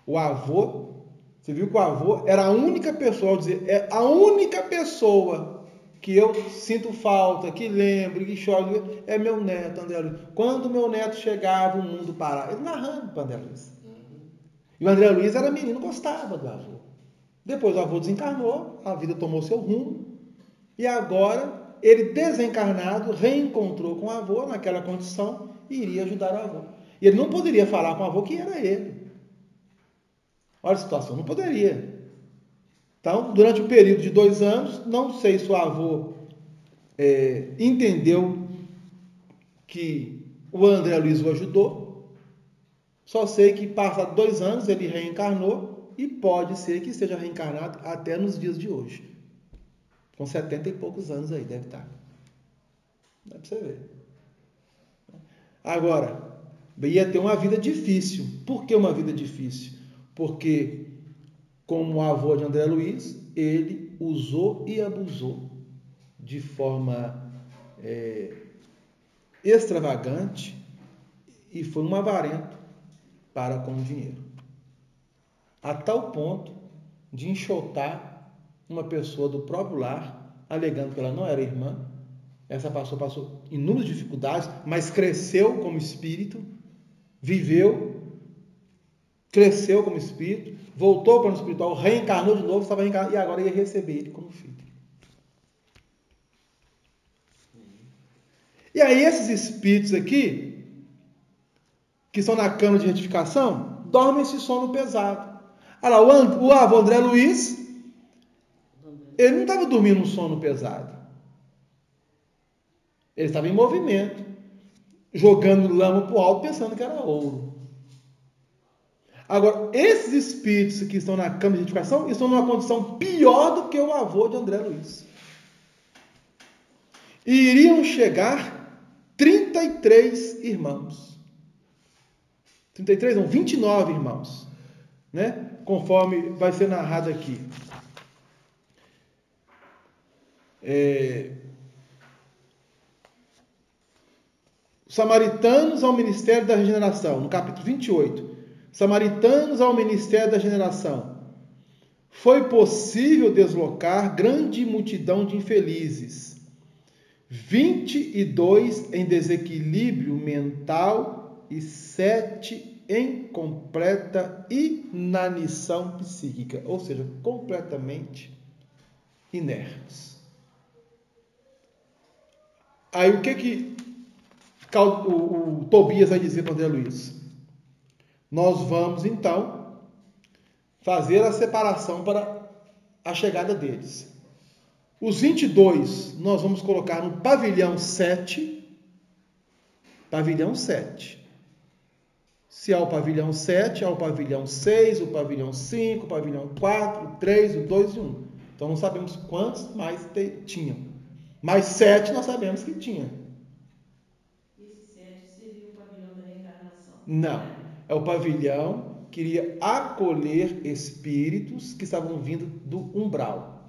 O avô, você viu que o avô era a única pessoa, ao dizer, é a única pessoa que eu sinto falta, que lembro, que choro, é meu neto, André Luiz. Quando meu neto chegava, o mundo parava. Ele narrando para André Luiz. E o André Luiz era menino, gostava do avô. Depois o avô desencarnou, a vida tomou seu rumo, e agora ele desencarnado reencontrou com o avô naquela condição e iria ajudar o avô. E ele não poderia falar com o avô que era ele. Olha a situação, não poderia. Então, durante o período de 2 anos, não sei se o avô entendeu que o André Luiz o ajudou. Só sei que passados 2 anos ele reencarnou e pode ser que esteja reencarnado até nos dias de hoje. Com 70 e poucos anos aí, deve estar. Dá para você ver. Agora, ia ter uma vida difícil. Por que uma vida difícil? Porque, como o avô de André Luiz, ele usou e abusou de forma extravagante e foi um avarento para com o dinheiro. A tal ponto de enxotar uma pessoa do próprio lar, alegando que ela não era irmã. Essa pessoa passou inúmeras dificuldades, mas cresceu como espírito, viveu, cresceu como espírito, voltou para o espiritual, reencarnou de novo, estava reencarnado, e agora ia receber ele como filho. E aí esses espíritos aqui, que estão na cama de retificação, dormem esse sono pesado. Olha lá, o avô André Luiz, ele não estava dormindo um sono pesado. Ele estava em movimento, jogando lama para o alto, pensando que era ouro. Agora, esses espíritos que estão na cama de retificação estão numa condição pior do que o avô de André Luiz. E iriam chegar 33 irmãos. 33 não, 29 irmãos. Né? Conforme vai ser narrado aqui. Samaritanos ao Ministério da Regeneração, no capítulo 28. Samaritanos ao Ministério da Regeneração. foi possível deslocar grande multidão de infelizes, 22 em desequilíbrio mental e 7 em completa inanição psíquica, ou seja, completamente inertes. Aí o que o Tobias vai dizer para André Luiz? Nós vamos então fazer a separação para a chegada deles. Os 22 nós vamos colocar no pavilhão 7. Pavilhão 7. Se há o pavilhão 7, há o pavilhão 6, o pavilhão 5, o pavilhão 4, o 3, o 2 e 1. Então não sabemos quantos mais tinham. Mas 7 nós sabemos que tinha. Esse 7 seria o pavilhão da reencarnação? Não. É o pavilhão que iria acolher espíritos que estavam vindo do umbral.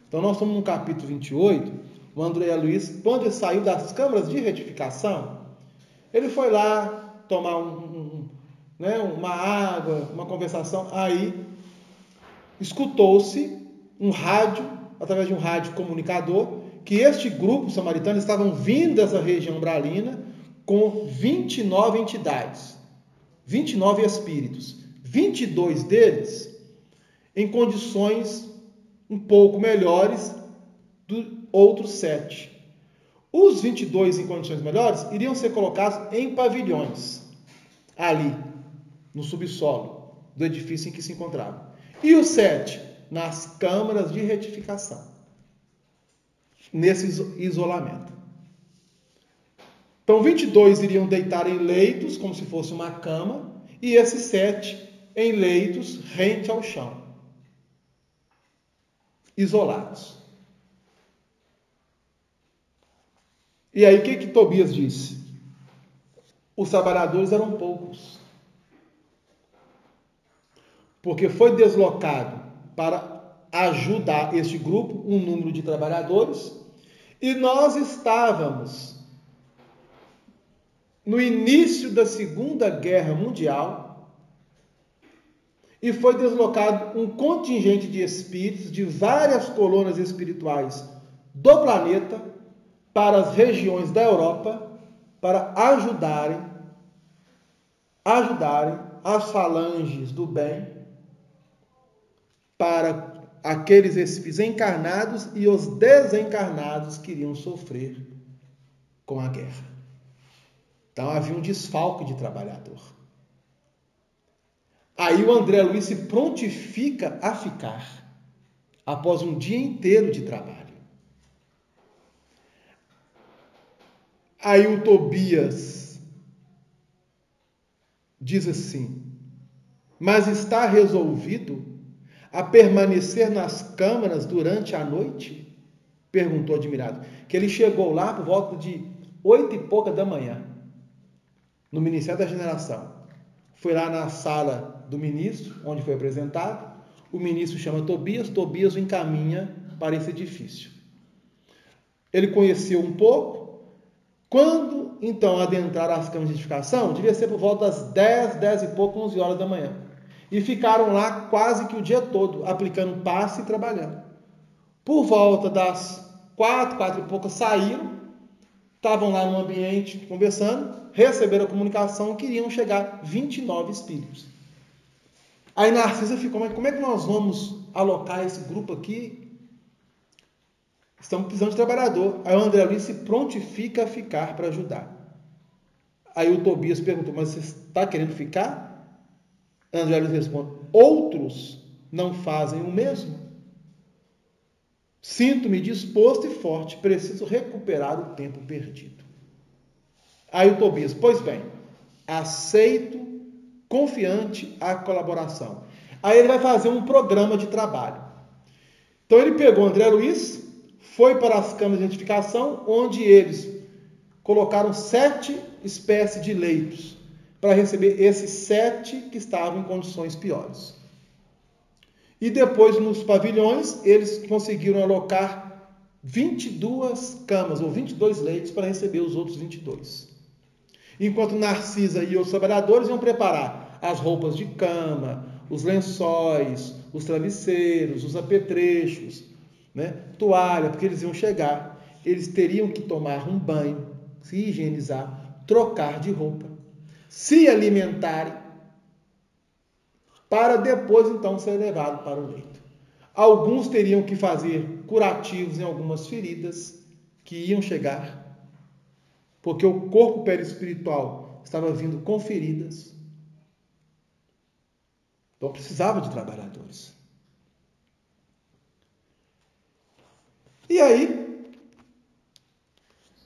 Então nós estamos no capítulo 28, o André Luiz, quando ele saiu das câmaras de retificação, ele foi lá tomar uma água, uma conversação, aí escutou-se um rádio, através de um rádio comunicador, que este grupo samaritano estavam vindo dessa região umbralina com 29 entidades, 29 espíritos, 22 deles em condições um pouco melhores do outros 7. Os 22 em condições melhores iriam ser colocados em pavilhões, ali, no subsolo do edifício em que se encontravam. E os 7 nas câmaras de retificação, nesse isolamento. Então, 22 iriam deitar em leitos, como se fosse uma cama, e esses 7 em leitos rente ao chão, isolados. E aí, o que Tobias disse? Os trabalhadores eram poucos, porque foi deslocado para ajudar este grupo um número de trabalhadores, e nós estávamos no início da Segunda Guerra Mundial, e foi deslocado um contingente de espíritos de várias colônias espirituais do planeta para as regiões da Europa para ajudarem as falanges do bem para aqueles espíritos encarnados e os desencarnados que iriam sofrer com a guerra. Então havia um desfalque de trabalhador. Aí o André Luiz se prontifica a ficar, após um dia inteiro de trabalho. Aí o Tobias diz assim: mas está resolvido a permanecer nas câmaras durante a noite? Perguntou admirado. Que ele chegou lá por volta de 8 e pouca da manhã, no Ministério da Generação. Foi lá na sala do ministro, onde foi apresentado. O ministro chama Tobias o encaminha para esse edifício. Ele conheceu um pouco. Quando, então, adentraram as câmaras de edificação, devia ser por volta das 10 e pouco, 11 horas da manhã. E ficaram lá quase que o dia todo, aplicando passe e trabalhando. Por volta das 4 e pouco, saíram, estavam lá no ambiente conversando, receberam a comunicação que iriam chegar 29 espíritos. Aí Narcisa ficou: mas como é que nós vamos alocar esse grupo aqui? Estamos precisando de trabalhador. Aí o André Luiz se prontifica a ficar para ajudar. Aí o Tobias perguntou: mas você está querendo ficar? André Luiz responde: outros não fazem o mesmo. Sinto-me disposto e forte, preciso recuperar o tempo perdido. Aí o Tobias: pois bem, aceito, confiante a colaboração. Aí ele vai fazer um programa de trabalho. Então ele pegou o André Luiz, foi para as câmaras de identificação, onde eles colocaram 7 espécies de leitos para receber esses 7 que estavam em condições piores. E depois, nos pavilhões, eles conseguiram alocar 22 camas, ou 22 leitos, para receber os outros 22. Enquanto Narcisa e os trabalhadores iam preparar as roupas de cama, os lençóis, os travesseiros, os apetrechos, né? Toalha, porque eles iam chegar, eles teriam que tomar um banho, se higienizar, trocar de roupa, se alimentarem, para depois então ser levado para o leito. Alguns teriam que fazer curativos em algumas feridas que iam chegar, porque o corpo perispiritual estava vindo com feridas. Então precisava de trabalhadores. E aí,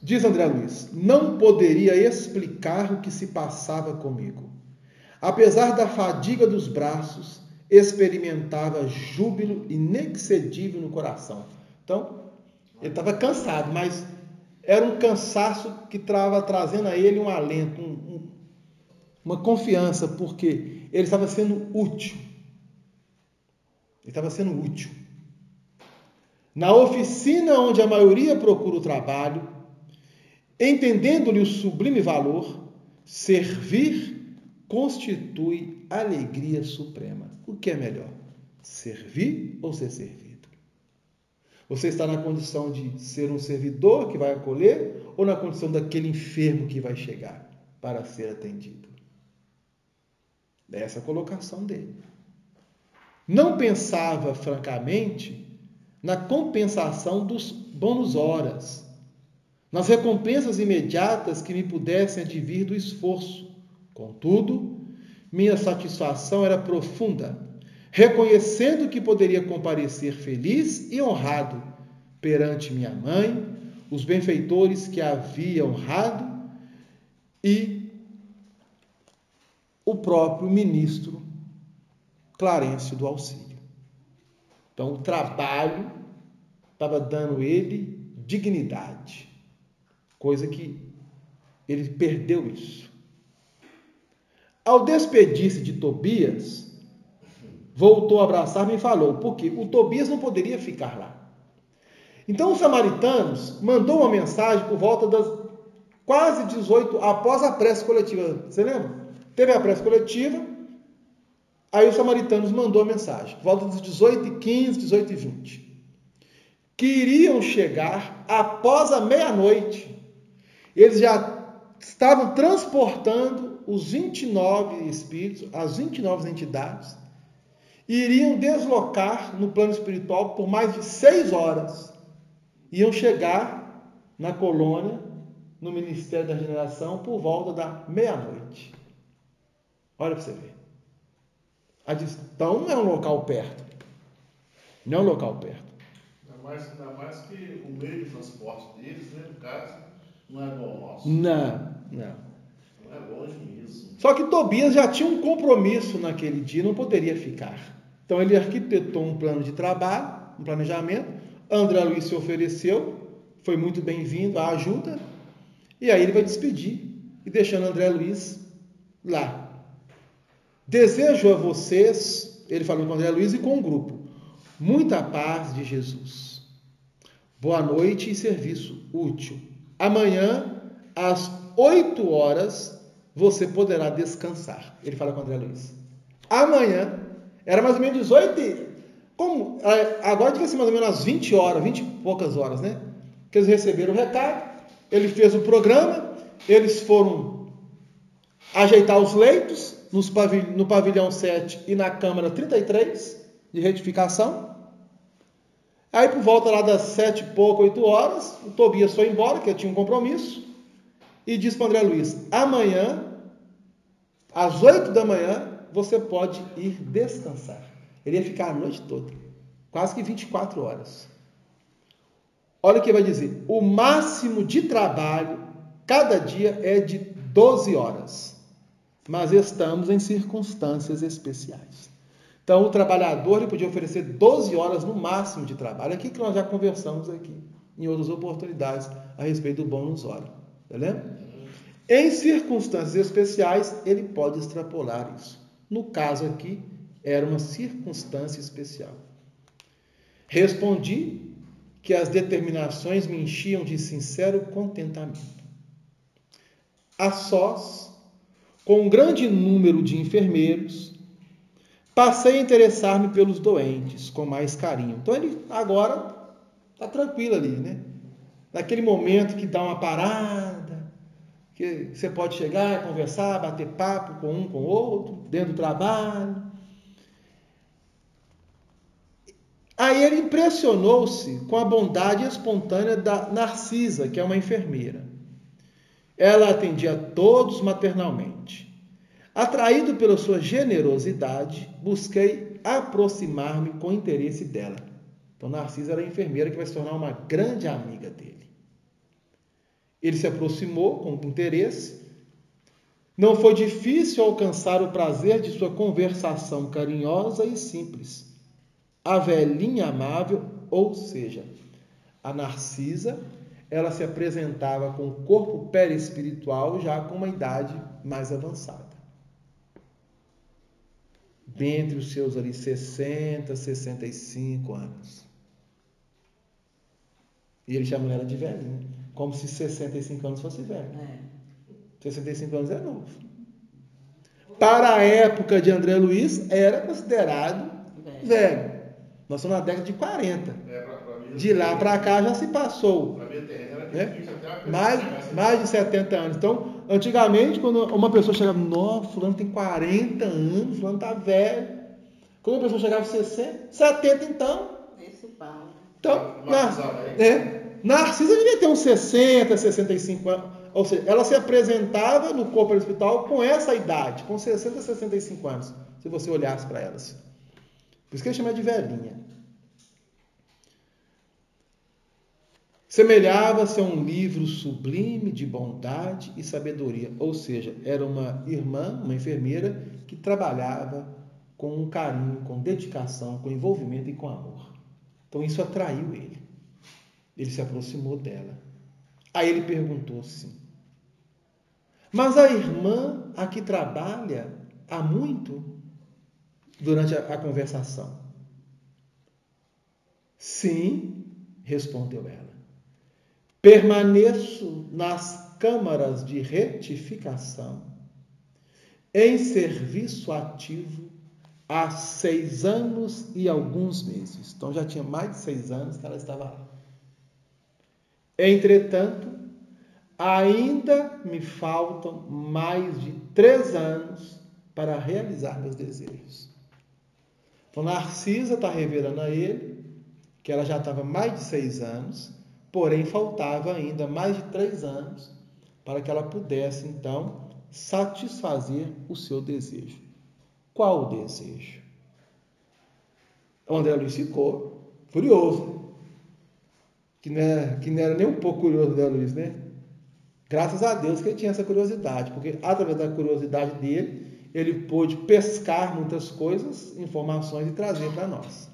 diz André Luiz, não poderia explicar o que se passava comigo. Apesar da fadiga dos braços, experimentava júbilo inexcedível no coração. Então, ele estava cansado, mas era um cansaço que estava trazendo a ele um alento, uma confiança, porque ele estava sendo útil. Ele estava sendo útil. Na oficina onde a maioria procura o trabalho, entendendo-lhe o sublime valor, servir constitui alegria suprema. O que é melhor? Servir ou ser servido? Você está na condição de ser um servidor que vai acolher ou na condição daquele enfermo que vai chegar para ser atendido? Essa é a colocação dele. Não pensava, francamente, na compensação dos bônus horas, nas recompensas imediatas que me pudessem advir do esforço. Contudo, minha satisfação era profunda, reconhecendo que poderia comparecer feliz e honrado perante minha mãe, os benfeitores que havia honrado e o próprio ministro Clarencio do Auxílio. Então, o trabalho estava dando ele dignidade, coisa que ele perdeu isso. Ao despedir-se de Tobias, voltou a abraçar-me e falou, porque o Tobias não poderia ficar lá. Então, os samaritanos mandou uma mensagem por volta das quase 18, após a prece coletiva. Você lembra? Teve a prece coletiva, aí os samaritanos mandou a mensagem, por volta das 18h15, 18h20, que iriam chegar após a meia-noite. Eles já estavam transportando os 29 espíritos, as 29 entidades, e iriam deslocar no plano espiritual por mais de 6 horas. Iam chegar na colônia, no Ministério da Regeneração, por volta da meia-noite. Olha para você ver. Então não é um local perto. Não é um local perto. Ainda mais que o meio de transporte deles, né, no caso, não é igual ao nosso. Não. Não é longe mesmo. Só que Tobias já tinha um compromisso naquele dia, não poderia ficar. Então ele arquitetou um plano de trabalho, um planejamento. André Luiz se ofereceu, foi muito bem-vindo à ajuda, e aí ele vai despedir, e deixando André Luiz lá. Desejo a vocês, ele falou com André Luiz e com o grupo, muita paz de Jesus. Boa noite e serviço útil. Amanhã, às 8 horas, você poderá descansar. Ele fala com André Luiz. Amanhã, era mais ou menos 18. Como? Agora devia ser mais ou menos às 20 horas, 20 e poucas horas, né? Que eles receberam o recado, ele fez o programa, eles foram ajeitar os leitos no pavilhão 7 e na câmara 33 de retificação. Aí por volta lá das 7 e pouco, 8 horas, o Tobias foi embora, que tinha um compromisso, e disse para André Luiz, amanhã, às 8 da manhã, você pode ir descansar. Ele ia ficar a noite toda, quase que 24 horas. Olha o que vai dizer, o máximo de trabalho, cada dia é de 12 horas, mas estamos em circunstâncias especiais. Então, o trabalhador ele podia oferecer 12 horas no máximo de trabalho. Aqui que nós já conversamos aqui, em outras oportunidades, a respeito do bônus hora. Tá vendo? Em circunstâncias especiais, ele pode extrapolar isso. No caso aqui, era uma circunstância especial. Respondi que as determinações me enchiam de sincero contentamento. A sós, com um grande número de enfermeiros, Passei a interessar-me pelos doentes com mais carinho. Então ele agora está tranquilo ali, né? Naquele momento que dá uma parada, que você pode chegar, conversar, bater papo com um, com o outro, dentro do trabalho. Aí ele impressionou-se com a bondade espontânea da Narcisa, que é uma enfermeira. Ela atendia a todos maternalmente. Atraído pela sua generosidade, busquei aproximar-me com interesse dela. Então, Narcisa era a enfermeira que vai se tornar uma grande amiga dele. Ele se aproximou com interesse. Não foi difícil alcançar o prazer de sua conversação carinhosa e simples. A velhinha amável, ou seja, a Narcisa, ela se apresentava com o corpo perispiritual já com uma idade mais avançada. Dentre os seus ali 60, 65 anos. E ele chama ela de velhinha, como se 65 anos fosse velho. 65 anos é novo. Para a época de André Luiz, era considerado velho. Nós estamos na década de 40. De lá para cá já se passou. Mais de 70 anos. Então, antigamente, quando uma pessoa chegava, nossa, fulano tem 40 anos, fulano está velho. Quando uma pessoa chegava a 60, 70 então. Então, Narcisa devia ter uns 60, 65 anos. Ou seja, ela se apresentava no corpo espiritual com essa idade, com 60, 65 anos. Se você olhasse para elas. Por isso que ele chama de velhinha. Semelhava-se a um livro sublime de bondade e sabedoria. Ou seja, era uma irmã, uma enfermeira, que trabalhava com carinho, com dedicação, com envolvimento e com amor. Então isso atraiu ele. Ele se aproximou dela. Aí ele perguntou assim: mas a irmã aqui trabalha há muito? Durante a conversação. Sim, respondeu ela. Permaneço nas câmaras de retificação, em serviço ativo, há 6 anos e alguns meses. Então já tinha mais de 6 anos que ela estava lá. Entretanto, ainda me faltam mais de 3 anos para realizar meus desejos. Então, Narcisa está revelando a ele que ela já estava mais de 6 anos, porém faltava ainda mais de 3 anos para que ela pudesse, então, satisfazer o seu desejo. Qual o desejo? O André Luiz ficou furioso, que não era nem um pouco curioso o André Luiz, né? Graças a Deus que ele tinha essa curiosidade, porque através da curiosidade dele, ele pôde pescar muitas coisas, informações e trazer para nós.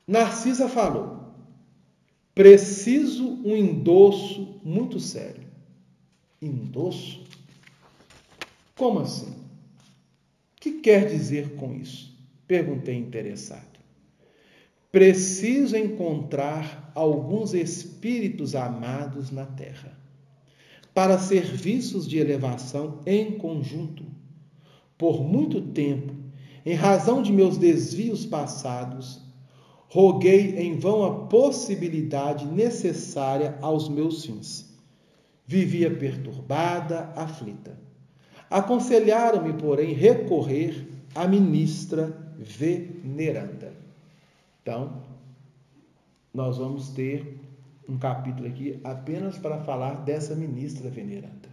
Narcisa falou: preciso um endosso muito sério. Endosso? Como assim? O que quer dizer com isso? Perguntei interessado. Preciso encontrar alguns espíritos amados na Terra para serviços de elevação em conjunto. Por muito tempo, em razão de meus desvios passados, roguei em vão a possibilidade necessária aos meus fins. Vivia perturbada, aflita. Aconselharam-me, porém, recorrer à ministra veneranda. Então, nós vamos ter um capítulo aqui apenas para falar dessa ministra veneranda,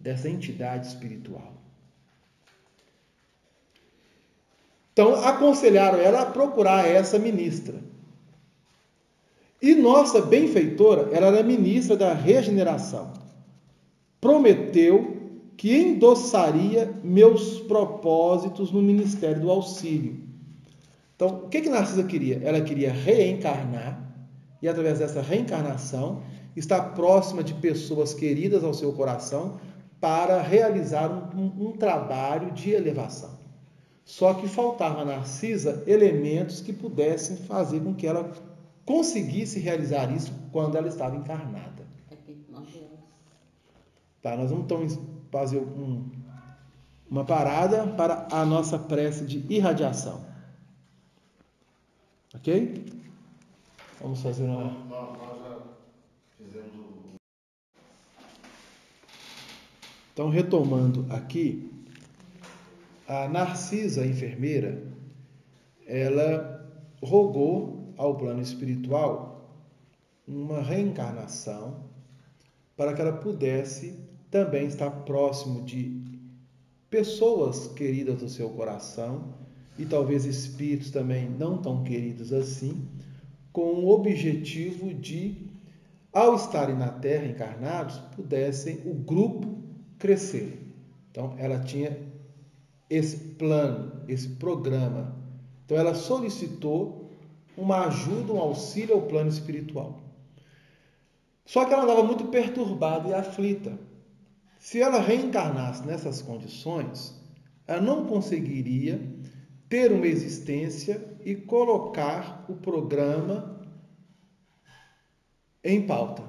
dessa entidade espiritual. Então, aconselharam ela a procurar essa ministra. E nossa benfeitora, ela era ministra da regeneração. Prometeu que endossaria meus propósitos no Ministério do Auxílio. Então, o que Narcisa queria? Ela queria reencarnar e, através dessa reencarnação, estar próxima de pessoas queridas ao seu coração para realizar um trabalho de elevação. Só que faltava a Narcisa elementos que pudessem fazer com que ela conseguisse realizar isso quando ela estava encarnada. Tá, nós vamos então fazer uma parada para a nossa prece de irradiação. Ok? Vamos fazer uma... Nós já fizemos o... Então, retomando aqui, a Narcisa, a enfermeira, ela rogou ao plano espiritual uma reencarnação para que ela pudesse também estar próximo de pessoas queridas do seu coração e talvez espíritos também não tão queridos assim, com o objetivo de, ao estarem na Terra encarnados, pudessem o grupo crescer. Então, ela tinha esse plano, esse programa. Então, ela solicitou uma ajuda, um auxílio ao plano espiritual. Só que ela andava muito perturbada e aflita. Se ela reencarnasse nessas condições, ela não conseguiria ter uma existência e colocar o programa em pauta.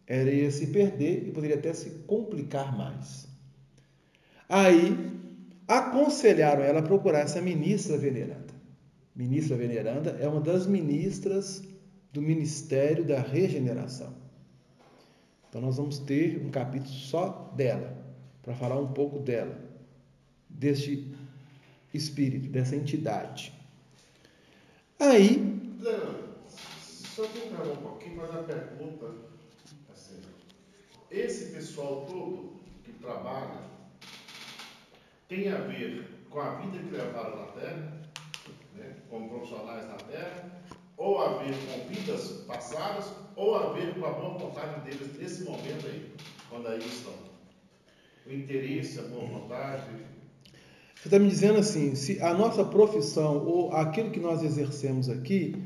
Ela ia se perder e poderia até se complicar mais. Aí, aconselharam ela a procurar essa ministra veneranda. Ministra veneranda é uma das ministras do Ministério da Regeneração. Então, nós vamos ter um capítulo só dela, para falar um pouco dela, deste espírito, dessa entidade. Aí... Só que eu quero um pouquinho, mas a pergunta, assim, esse pessoal todo que trabalha tem a ver com a vida que levaram na Terra, né, como profissionais na Terra, ou a ver com vidas passadas, ou a ver com a boa vontade deles nesse momento aí, quando aí estão. O interesse, a boa vontade. Você está me dizendo assim, se a nossa profissão ou aquilo que nós exercemos aqui,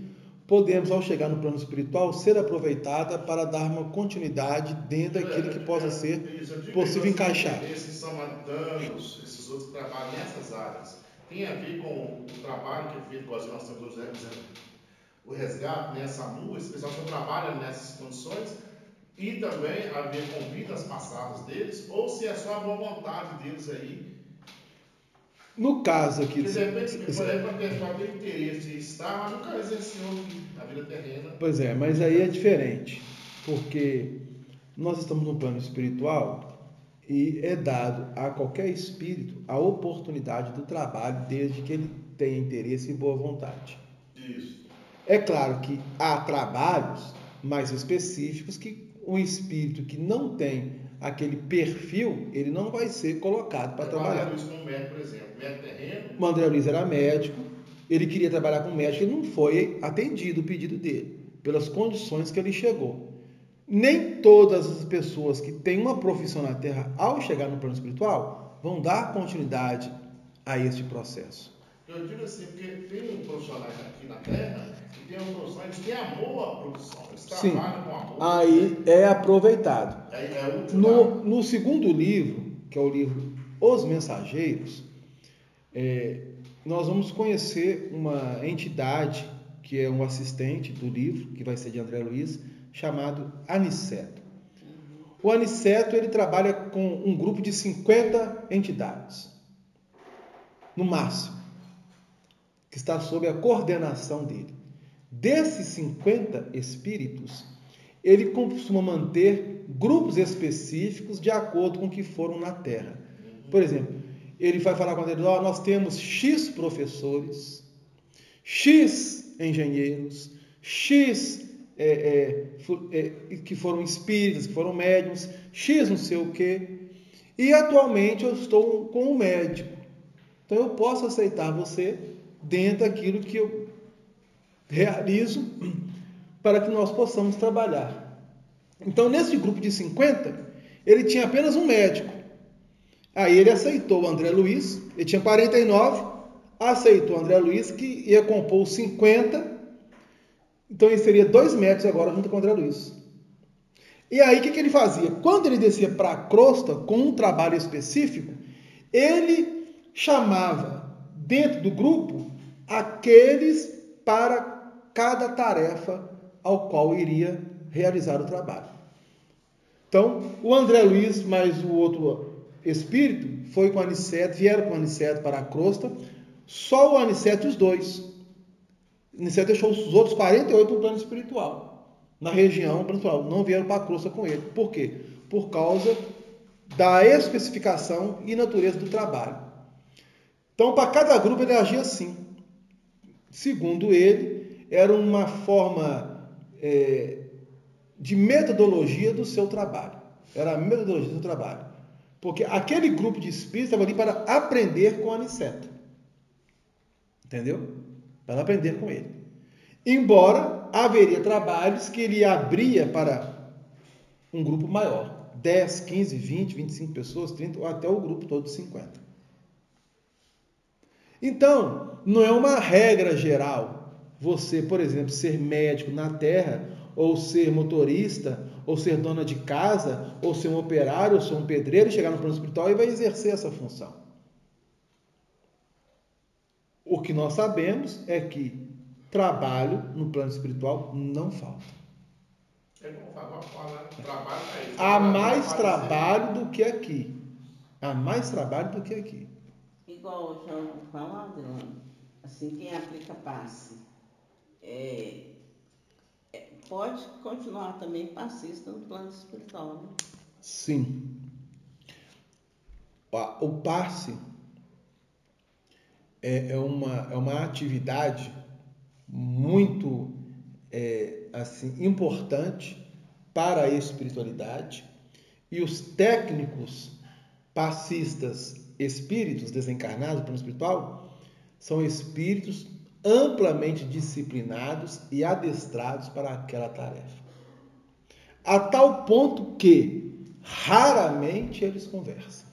podemos, ao chegar no plano espiritual, ser aproveitada para dar uma continuidade dentro daquilo que possa ser possível encaixar. Esses samaritanos, esses outros que trabalham nessas áreas, tem a ver com o trabalho que é feito, igual nós estamos dizendo, o resgate, né, SAMU, esse pessoal que trabalha nessas condições, e também a ver com vidas passadas deles, ou se é só a boa vontade deles aí. No caso aqui... Porque de repente, por exemplo, a pessoa tem interesse em estar, mas nunca exerceu na vida terrena. Pois é, mas aí é diferente, porque nós estamos no plano espiritual e é dado a qualquer espírito a oportunidade do trabalho, desde que ele tenha interesse e boa vontade. Isso. É claro que há trabalhos mais específicos que um espírito que não tem aquele perfil, ele não vai ser colocado para trabalhar. Isso com um médico, por exemplo, médico terreno. O André Luiz era médico, ele queria trabalhar com médico, ele não foi atendido o pedido dele, pelas condições que ele chegou. Nem todas as pessoas que têm uma profissão na Terra, ao chegar no plano espiritual, vão dar continuidade a este processo. Eu digo assim, porque tem profissionais aqui na Terra que tem uma profissão, eles têm amor à profissão, eles trabalham com amor. Aí é aproveitado. Útil, no segundo livro, que é o livro Os Mensageiros, nós vamos conhecer uma entidade que é um assistente do livro, que vai ser de André Luiz, chamado Aniceto. O Aniceto, ele trabalha com um grupo de 50 entidades, no máximo, que está sob a coordenação dele. Desses 50 espíritos, ele costuma manter grupos específicos de acordo com o que foram na Terra. Por exemplo, ele vai falar com eles, nós temos X professores, X engenheiros, X que foram espíritas, que foram médiuns, X não sei o quê, e atualmente eu estou com um médico. Então eu posso aceitar você dentro daquilo que eu realizo para que nós possamos trabalhar. Então, nesse grupo de 50, ele tinha apenas um médico. Aí ele aceitou o André Luiz, ele tinha 49, aceitou o André Luiz, que ia compor os 50, então ele seria 2 médicos agora junto com o André Luiz. E aí, o que ele fazia? Quando ele descia para a crosta, com um trabalho específico, ele chamava dentro do grupo aqueles para cada tarefa ao qual iria realizar o trabalho. Então, o André Luiz mais o outro espírito foi com Aniceto, vieram com Aniceto para a crosta, só o Aniceto e os dois. Aniceto deixou os outros 48 no plano espiritual, na região espiritual, não vieram para a crosta com ele. Por quê? Por causa da especificação e natureza do trabalho. Então, para cada grupo ele agia assim. Segundo ele, era uma forma de metodologia do seu trabalho. Era a metodologia do seu trabalho. Porque aquele grupo de espíritos estava ali para aprender com Aniceto. Entendeu? Para aprender com ele. Embora haveria trabalhos que ele abria para um grupo maior. 10, 15, 20, 25 pessoas, 30, ou até o grupo todo de 50. Então, não é uma regra geral você, por exemplo, ser médico na Terra, ou ser motorista, ou ser dona de casa, ou ser um operário, ou ser um pedreiro, e chegar no plano espiritual e vai exercer essa função. O que nós sabemos é que trabalho no plano espiritual não falta. É como fala, trabalho aí. Há mais trabalho do que aqui. Há mais trabalho do que aqui. Igual eu já ouvi falar, Adriano, assim, quem aplica passe pode continuar também passista no plano espiritual, né? Sim. O passe é uma atividade muito assim, importante para a espiritualidade, e os técnicos passistas, espíritos desencarnados pelo espiritual, são espíritos amplamente disciplinados e adestrados para aquela tarefa. A tal ponto que raramente eles conversam.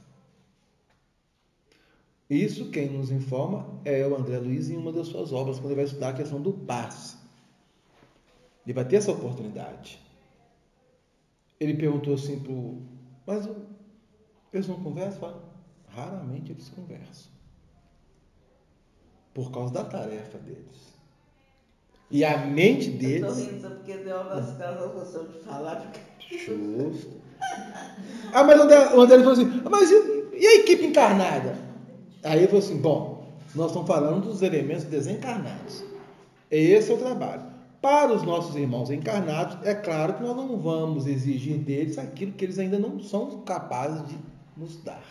Isso quem nos informa é o André Luiz em uma das suas obras, quando ele vai estudar a questão do passe. Ele vai ter essa oportunidade. Ele perguntou assim mas eles não conversam? Fala, raramente eles conversam. Por causa da tarefa deles. E a mente deles... Eu estou rindo porque deu umas casas você de falar. Justo. Mas o André falou assim, mas e a equipe encarnada? Aí ele falou assim, bom, nós estamos falando dos elementos desencarnados. Esse é o trabalho. Para os nossos irmãos encarnados, é claro que nós não vamos exigir deles aquilo que eles ainda não são capazes de nos dar.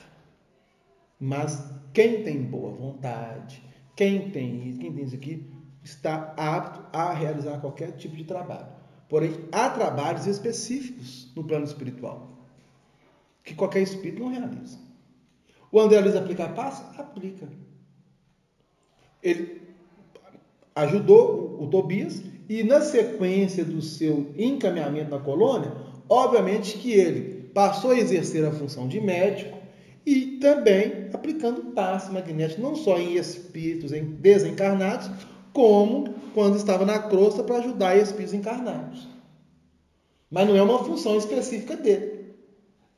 Mas quem tem boa vontade, quem tem isso aqui, está apto a realizar qualquer tipo de trabalho. Porém, há trabalhos específicos no plano espiritual que qualquer espírito não realiza. O André Luiz aplica a paz? Aplica. Ele ajudou o Tobias e, na sequência do seu encaminhamento na colônia, obviamente que ele passou a exercer a função de médico e também aplicando passe magnético, não só em espíritos desencarnados, como quando estava na crosta para ajudar espíritos encarnados. Mas não é uma função específica dele.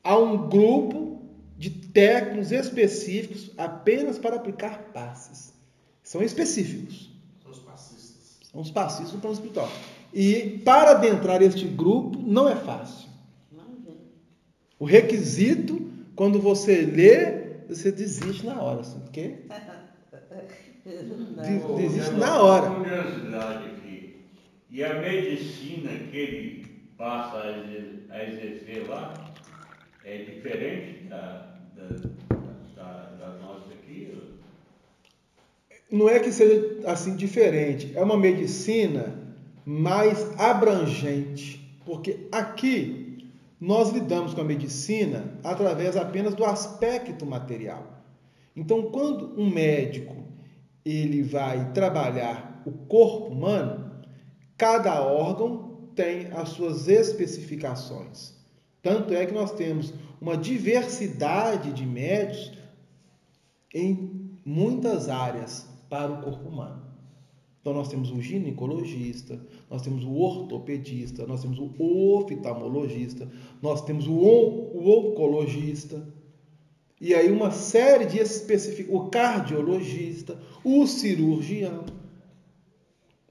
Há um grupo de técnicos específicos apenas para aplicar passes. São específicos. São os passistas. São os passistas do plano espiritual. E para adentrar este grupo não é fácil. O requisito, quando você lê, você desiste na hora, assim, porque desiste na hora. Uma curiosidade aqui. E a medicina que ele passa a exercer lá é diferente da nossa aqui? Não é que seja assim diferente, é uma medicina mais abrangente, porque aqui nós lidamos com a medicina através apenas do aspecto material. Então, quando um médico ele vai trabalhar o corpo humano, cada órgão tem as suas especificações. Tanto é que nós temos uma diversidade de médicos em muitas áreas para o corpo humano. Então nós temos o ginecologista, nós temos o ortopedista, nós temos o oftalmologista, nós temos o oncologista, e aí uma série de especificações, o cardiologista, o cirurgião,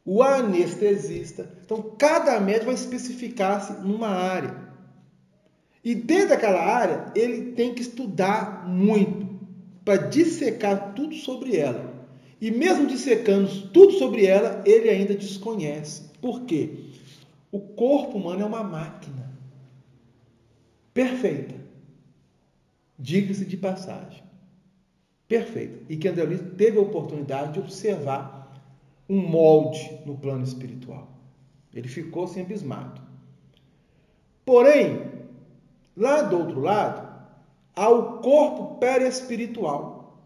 o anestesista. Então cada médico vai especificar-se numa área. E dentro daquela área, ele tem que estudar muito para dissecar tudo sobre ela. E mesmo dissecando tudo sobre ela, ele ainda desconhece. Por quê? O corpo humano é uma máquina perfeita. Diga-se de passagem. Perfeita. E que André Luiz teve a oportunidade de observar um molde no plano espiritual. Ele ficou assim abismado. Porém, lá do outro lado, há o corpo perispiritual,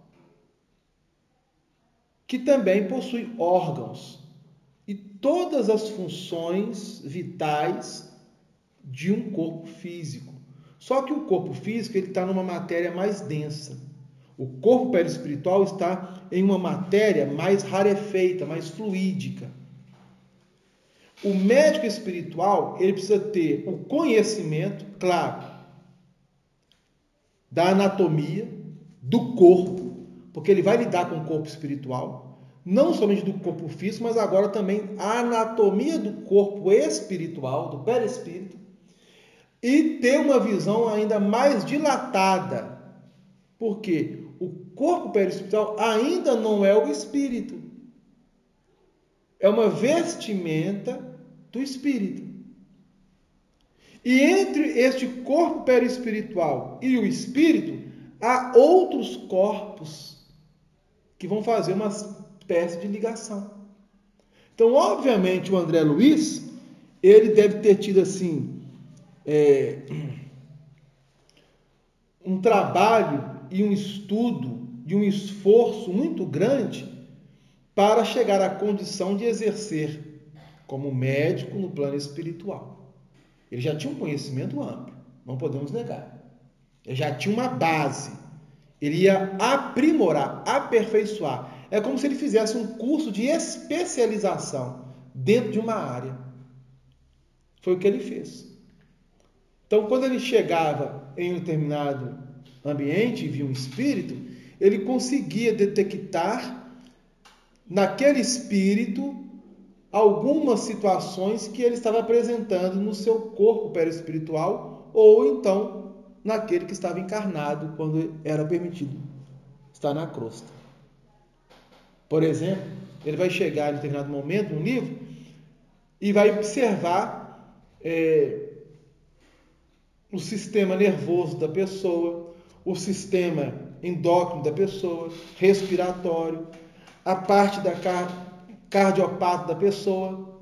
que também possui órgãos e todas as funções vitais de um corpo físico. Só que o corpo físico está numa matéria mais densa. O corpo perispiritual está em uma matéria mais rarefeita, mais fluídica. O médico espiritual, ele precisa ter o conhecimento, claro, da anatomia, do corpo, porque ele vai lidar com o corpo espiritual, não somente do corpo físico, mas agora também a anatomia do corpo espiritual, do perispírito, e ter uma visão ainda mais dilatada, porque o corpo perispiritual ainda não é o espírito, é uma vestimenta do espírito. E entre este corpo perispiritual e o espírito, há outros corpos que vão fazer uma espécie de ligação. Então, obviamente, o André Luiz, ele deve ter tido assim um trabalho e um estudo e um esforço muito grande para chegar à condição de exercer como médico no plano espiritual. Ele já tinha um conhecimento amplo, não podemos negar. Ele já tinha uma base. Ele ia aprimorar, aperfeiçoar. É como se ele fizesse um curso de especialização dentro de uma área. Foi o que ele fez. Então, quando ele chegava em um determinado ambiente e via um espírito, ele conseguia detectar naquele espírito algumas situações que ele estava apresentando no seu corpo perispiritual ou então naquele que estava encarnado quando era permitido estar na crosta. Por exemplo, ele vai chegar em determinado momento no livro e vai observar o sistema nervoso da pessoa, o sistema endócrino da pessoa, respiratório, a parte da cardiopata da pessoa,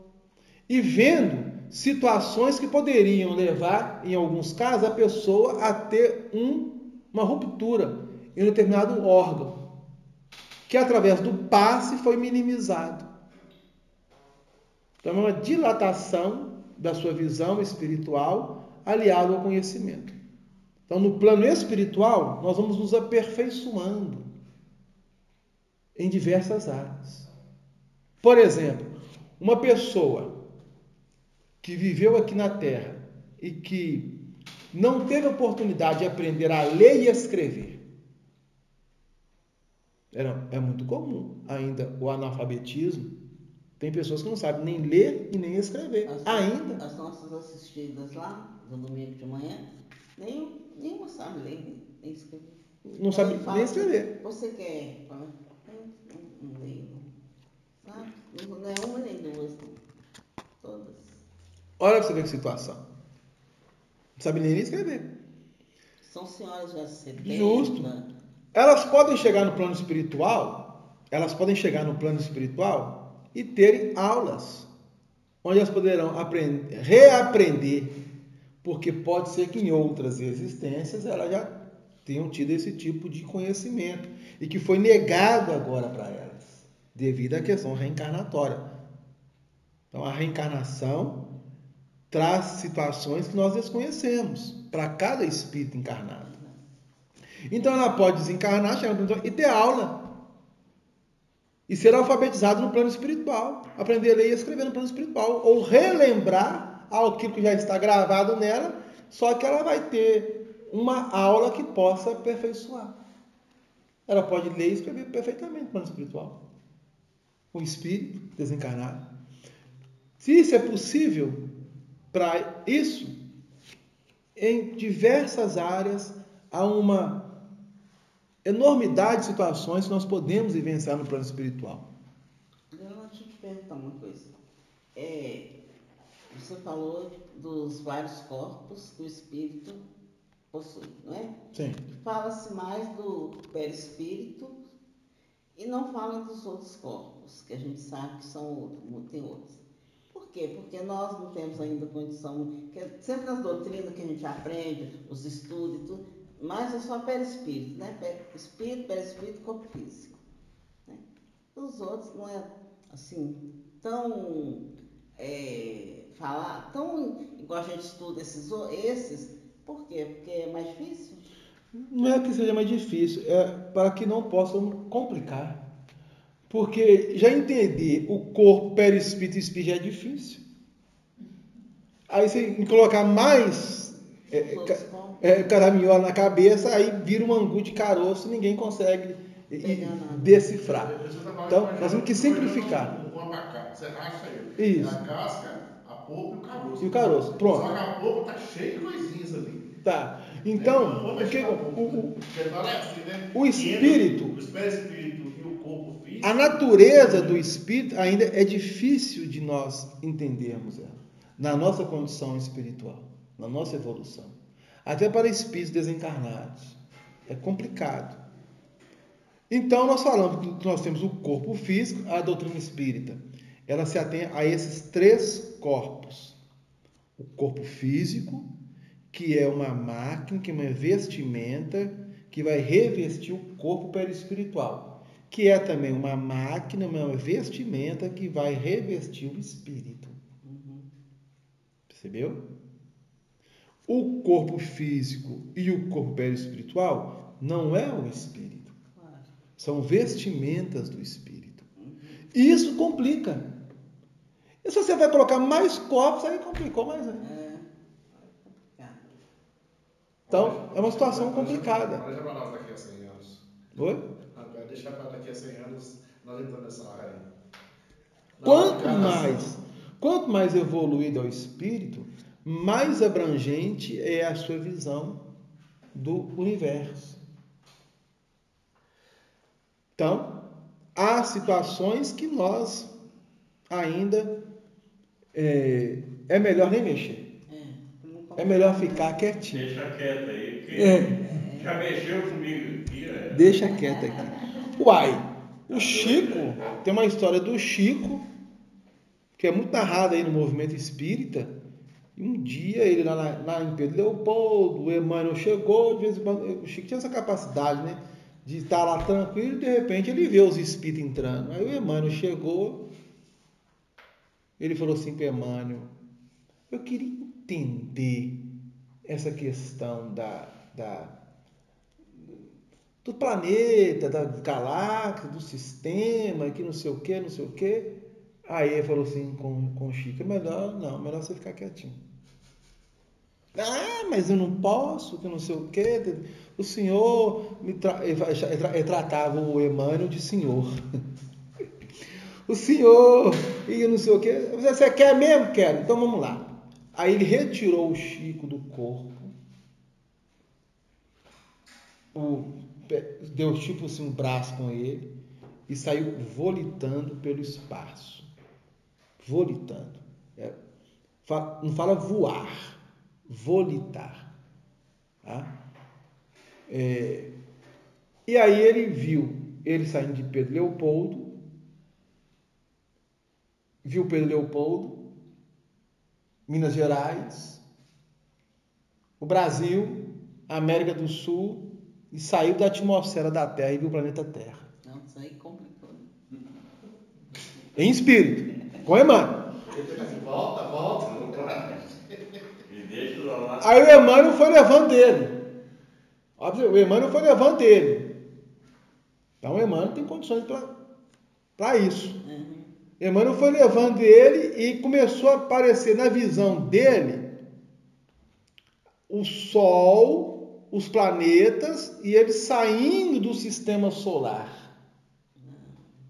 e vendo situações que poderiam levar, em alguns casos, a pessoa a ter uma ruptura em um determinado órgão, que através do passe foi minimizado. Então, é uma dilatação da sua visão espiritual aliado ao conhecimento. Então, no plano espiritual, nós vamos nos aperfeiçoando em diversas áreas. Por exemplo, uma pessoa que viveu aqui na Terra e que não teve a oportunidade de aprender a ler e escrever. É muito comum ainda o analfabetismo. Tem pessoas que não sabem nem ler e nem escrever. As nossas assistidas lá, no domingo de manhã, nenhuma sabe ler nem escrever. Não sabe nem escrever. Você quer? Não leio. Sabe? Não é uma nem duas, não. Todas. Olha para você ver que situação. Não sabe nem escrever. São senhoras já 70. Justo. Elas podem chegar no plano espiritual, e terem aulas, onde elas poderão reaprender, porque pode ser que em outras existências elas já tenham tido esse tipo de conhecimento, e que foi negado agora para elas, devido à questão reencarnatória. Então, a reencarnação traz situações que nós desconhecemos para cada espírito encarnado. Então, ela pode desencarnar, chegar no plano e ter aula. E ser alfabetizado no plano espiritual. Aprender a ler e escrever no plano espiritual. Ou relembrar aquilo que já está gravado nela, só que ela vai ter uma aula que possa aperfeiçoar. Ela pode ler e escrever perfeitamente no plano espiritual. O espírito desencarnado. Se isso é possível para isso, em diversas áreas, há uma enormidade de situações que nós podemos vivenciar no plano espiritual. Deixa eu te perguntar uma coisa. Você falou dos vários corpos que o espírito possui, não é? Sim. Fala-se mais do perispírito e não fala dos outros corpos, que a gente sabe que são outros, tem outros. Por quê? Porque nós não temos ainda condição, que sempre nas doutrinas que a gente aprende, os estudos e tudo, mas é só perispírito, né? Espírito, perispírito, corpo físico. Né? Os outros não é assim tão falar, tão igual a gente estuda esses, por quê? Porque é mais difícil? Não é que seja mais difícil, é para que não possam complicar. Porque já entender o corpo, perispírito e espírito já é difícil. Aí você colocar mais caraminhola na cabeça, aí vira um angu de caroço e ninguém consegue decifrar. Então, nós temos que simplificar. Um abacate, você racha ele. Isso. A casca, a polpa e o caroço. E o caroço, pronto. Só que a polpa tá cheia de coisinhas ali. Tá. Então, o espírito, o perispírito e o corpo físico, a natureza do espírito ainda é difícil de nós entendermos ela, na nossa condição espiritual, na nossa evolução. Até para espíritos desencarnados. É complicado. Então, nós falamos que nós temos o corpo físico, a doutrina espírita. Ela se atém a esses 3 corpos. O corpo físico, que é uma máquina, que é uma vestimenta, que vai revestir o corpo perispiritual. Que é também uma máquina, uma vestimenta, que vai revestir o espírito. Percebeu? O corpo físico e o corpo perispiritual não é o espírito. São vestimentas do espírito. E isso complica. E se você vai colocar mais corpos, aí complicou mais ainda. Então, é uma situação complicada. Deixa para nós daqui a 100 anos. Oi? Deixa para daqui a 100 anos, nós entramos nessa área aí. Quanto mais evoluído é o espírito, mais abrangente é a sua visão do universo. Então, há situações que nós ainda é melhor nem mexer. É melhor ficar quietinho. Deixa quieto aí, porque já mexeu comigo aqui. Deixa quieto aqui. Uai, o Chico, tem uma história do Chico, que é muito narrada aí no movimento espírita. E um dia, ele lá em Pedro Leopoldo, o Emmanuel chegou, de vez em quando, o Chico tinha essa capacidade, né? De estar lá tranquilo e de repente ele vê os espíritos entrando. Aí o Emmanuel chegou, ele falou assim para o Emmanuel: eu queria entender essa questão do planeta, da galáxia, do sistema, que não sei o que, não sei o que. Aí ele falou assim com o Chico: melhor você ficar quietinho. Ah, mas eu não posso, que não sei o que. O senhor tratava o Emmanuel de senhor. O senhor, e não sei o que. Você quer mesmo? Quero. Então vamos lá. Aí ele retirou o Chico do corpo. Deu tipo assim um braço com ele e saiu volitando pelo espaço. Volitando. Não fala voar. Volitar. Tá? E aí ele viu ele saindo de Pedro Leopoldo, viu Pedro Leopoldo, Minas Gerais, o Brasil, a América do Sul, e saiu da atmosfera da Terra e viu o planeta Terra. Não, isso aí complicou. Em espírito, com Emmanuel. Volta. E deixa lá. Aí o Emmanuel foi levando ele. O Emmanuel foi levando ele. Então o Emmanuel tem condições para isso. Emmanuel foi levando ele e começou a aparecer na visão dele o Sol, os planetas e ele saindo do sistema solar.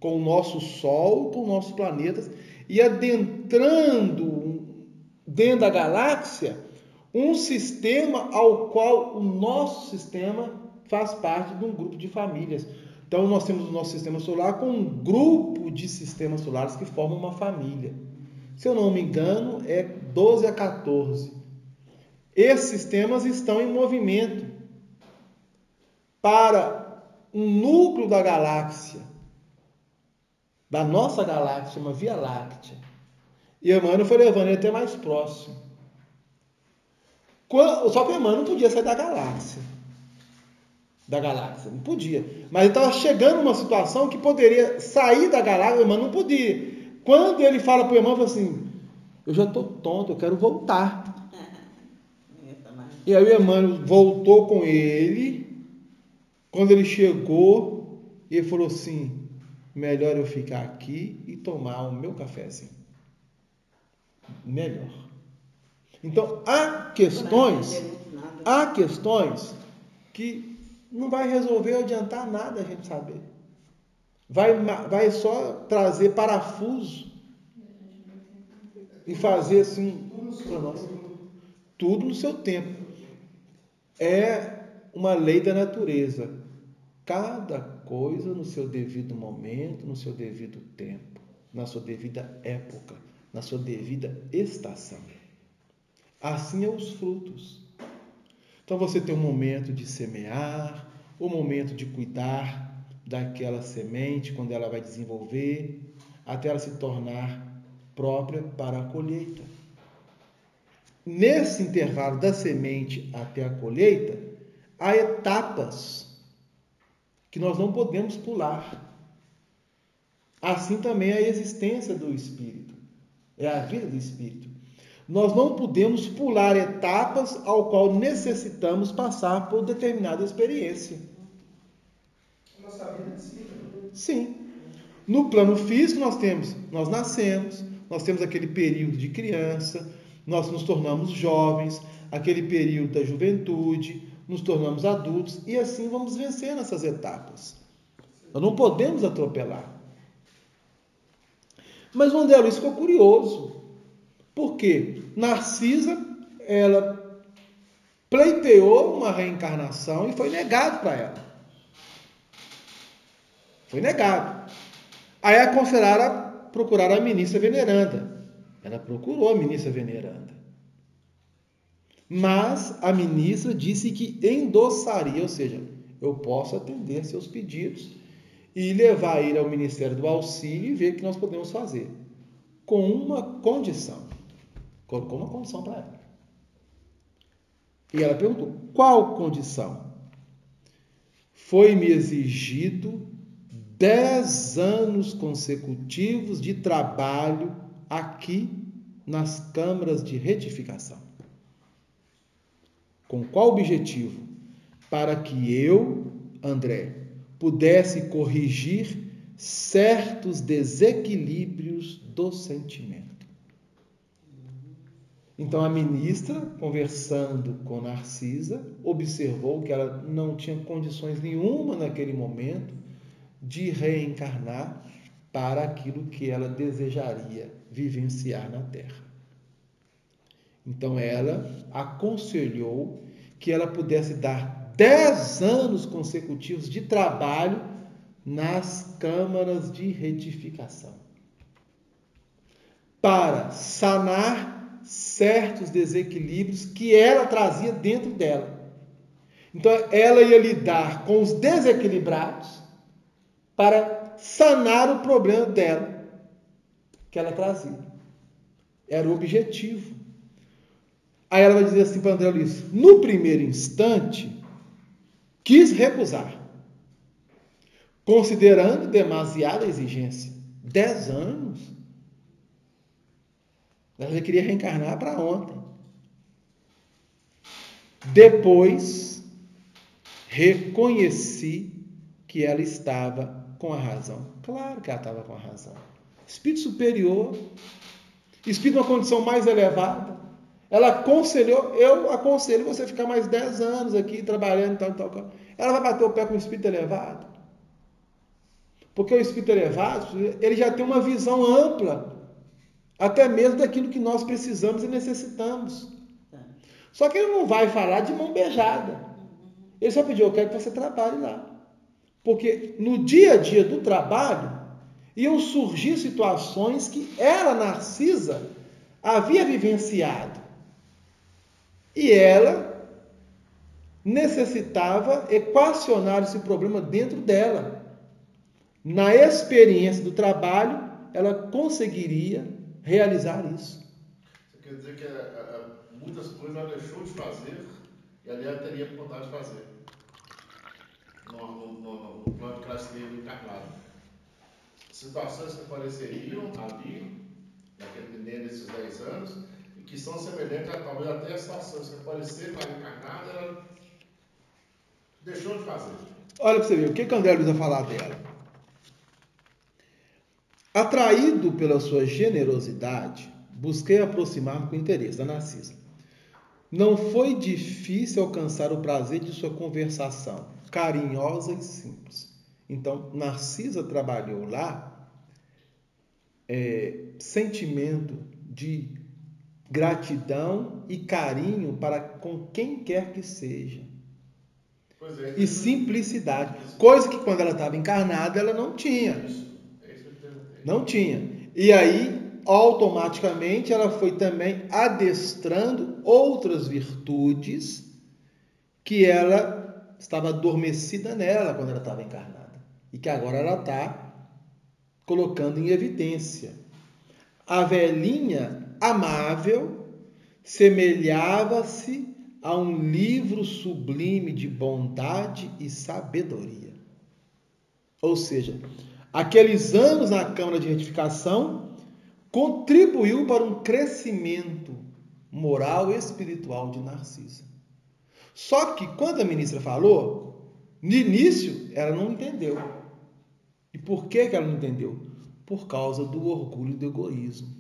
Com o nosso Sol, com os nossos planetas e adentrando dentro da galáxia Um sistema ao qual o nosso sistema faz parte de um grupo de famílias. Então, nós temos o nosso sistema solar com um grupo de sistemas solares que formam uma família. Se eu não me engano, é 12 a 14. Esses sistemas estão em movimento para um núcleo da galáxia, da nossa galáxia, chama Via Láctea. E Emmanuel foi levando ele até mais próximo. Só que Emmanuel não podia sair da galáxia. Não podia. Mas ele estava chegando numa situação que poderia sair da galáxia, Emmanuel não podia. Quando ele fala para o Emmanuel, assim, eu já estou tonto, eu quero voltar. E aí o Emmanuel voltou com ele. Quando ele chegou, ele falou assim, melhor eu ficar aqui e tomar o meu cafezinho. Melhor. Então, há questões que não vai resolver ou adiantar nada a gente saber. Vai só trazer parafuso e fazer assim para nós. Tudo no seu tempo. É uma lei da natureza. Cada coisa no seu devido momento, no seu devido tempo, na sua devida época, na sua devida estação. Assim é os frutos. Então você tem um momento de semear, um momento de cuidar daquela semente quando ela vai desenvolver, até ela se tornar própria para a colheita. Nesse intervalo da semente até a colheita, há etapas que nós não podemos pular. Assim também é a existência do Espírito, é a vida do Espírito. Nós não podemos pular etapas ao qual necessitamos passar por determinada experiência. Nossa vida é assim, né? Sim. No plano físico nós nascemos, nós temos aquele período de criança, nós nos tornamos jovens, aquele período da juventude, nos tornamos adultos e assim vamos vencendo essas etapas. Nós não podemos atropelar. Mas o André Luiz ficou curioso. Por quê? Narcisa, ela pleiteou uma reencarnação e foi negado para ela. Foi negado. Aí aconselharam procurar a ministra veneranda. Ela procurou a ministra veneranda. Mas a ministra disse que endossaria, ou seja, eu posso atender seus pedidos e levar ele ao Ministério do Auxílio e ver o que nós podemos fazer. Com uma condição. Colocou uma condição para ela. E ela perguntou, qual condição? Foi-me exigido 10 anos consecutivos de trabalho aqui nas câmaras de retificação. Com qual objetivo? Para que eu, André, pudesse corrigir certos desequilíbrios do sentimento. Então a ministra, conversando com Narcisa, observou que ela não tinha condições nenhuma naquele momento de reencarnar para aquilo que ela desejaria vivenciar na Terra. Então ela aconselhou que ela pudesse dar 10 anos consecutivos de trabalho nas câmaras de retificação, para sanar certos desequilíbrios que ela trazia dentro dela. Então ela ia lidar com os desequilibrados para sanar o problema dela, que ela trazia. Era o objetivo. Aí ela vai dizer assim para André Luiz, no primeiro instante, quis recusar, considerando demasiada exigência. 10 anos. Ela já queria reencarnar para ontem. Depois, reconheci que ela estava com a razão. Claro que ela estava com a razão. Espírito superior, espírito uma condição mais elevada. Ela aconselhou, eu aconselho você ficar mais 10 anos aqui trabalhando, tal. Ela vai bater o pé com o espírito elevado. Porque o espírito elevado, ele já tem uma visão ampla, até mesmo daquilo que nós precisamos e necessitamos. Só que ele não vai falar de mão beijada. Ele só pediu, eu quero que você trabalhe lá. Porque no dia a dia do trabalho, iam surgir situações que ela, Narcisa, havia vivenciado. E ela necessitava equacionar esse problema dentro dela. Na experiência do trabalho, ela conseguiria realizar isso. Você quer dizer que muitas coisas ela deixou de fazer e ali ela teria vontade de fazer. No plano que ela esteve encarnada. Situações que apareceriam ali, nesses 10 anos, e que são semelhantes a talvez até as situações que apareceram na encarnada, ela deixou de fazer. Olha para você ver, o que André Luiz vai falar dela? Atraído pela sua generosidade, busquei aproximar-me com interesse da Narcisa. Não foi difícil alcançar o prazer de sua conversação, carinhosa e simples. Então, Narcisa trabalhou lá sentimento de gratidão e carinho para com quem quer que seja. Pois é, E simplicidade. Coisa que quando ela estava encarnada, ela não tinha. É isso que eu perguntei. Não tinha. E aí, automaticamente, ela foi também adestrando outras virtudes que ela estava adormecida nela quando ela estava encarnada. E que agora ela está colocando em evidência. A velhinha amável semelhava-se a um livro sublime de bondade e sabedoria. Ou seja, aqueles anos na Câmara de Retificação contribuiu para um crescimento moral e espiritual de Narcisa. Só que quando a ministra falou, no início ela não entendeu. E por que ela não entendeu? Por causa do orgulho e do egoísmo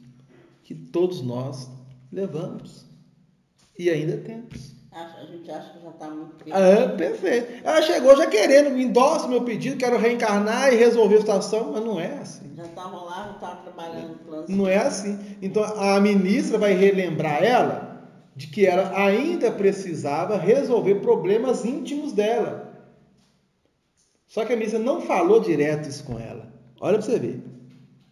que todos nós levamos e ainda temos. A gente acha que já está muito Perfeito. Ela chegou já querendo, me endossa meu pedido, quero reencarnar e resolver a situação, mas não é assim. Já estavam lá, já estavam trabalhando no plano. Não é assim. Então a ministra vai relembrar ela de que ela ainda precisava resolver problemas íntimos dela. Só que a ministra não falou direto isso com ela. Olha para você ver.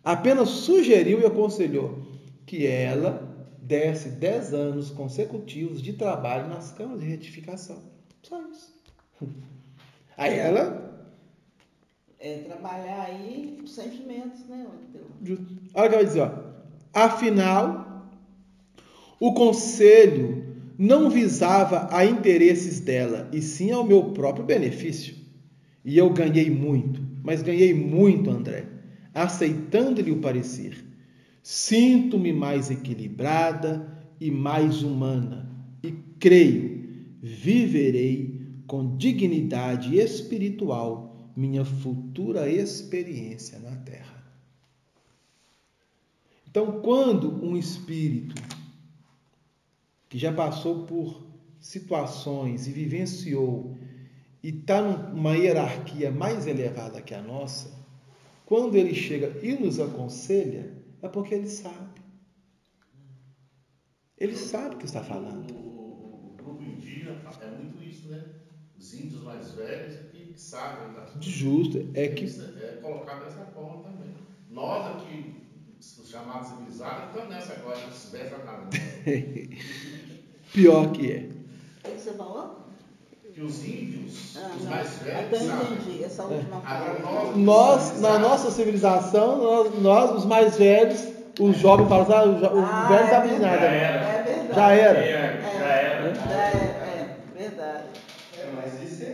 Apenas sugeriu e aconselhou que ela desse 10 anos consecutivos de trabalho nas câmaras de retificação. Só isso. Aí ela... trabalhar aí os sentimentos, né? Olha o que ela vai dizer. Afinal, o conselho não visava a interesses dela, e sim ao meu próprio benefício. E eu ganhei muito, mas ganhei muito, André, aceitando-lhe o parecer. Sinto-me mais equilibrada e mais humana, e creio, viverei com dignidade espiritual minha futura experiência na Terra. Então, quando um espírito que já passou por situações e vivenciou e está numa hierarquia mais elevada que a nossa, quando ele chega e nos aconselha, é porque ele sabe. Ele sabe o que está falando. O grupo indígena é muito isso, né? Os índios mais velhos que sabem das coisas. Justo, é que... É colocado dessa forma também. Nós aqui, os chamados civilizados, estamos nessa agora, se tiver nada. Pior que é. O que você falou? Que os índios, os não. mais velhos, Eu sabem. entendi essa última Agora fala. Nós, na nossa civilização, nós os mais velhos, os jovens falam, o velho não sabe de nada. É verdade. Já era. Verdade. Mas isso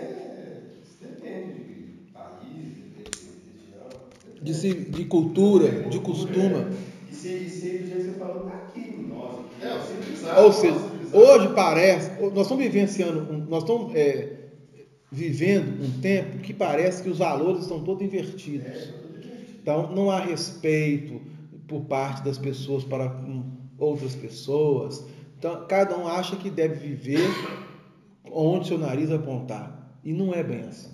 depende de país, de região. De cultura, de costume. E se do jeito que você falou, tá aqui em nós. É, o civilizado. Ou seja, hoje parece, nós estamos vivenciando, nós estamos vivendo um tempo que parece que os valores estão todos invertidos. Então, não há respeito por parte das pessoas para com outras pessoas. Então, cada um acha que deve viver onde seu nariz apontar. E não é bem assim.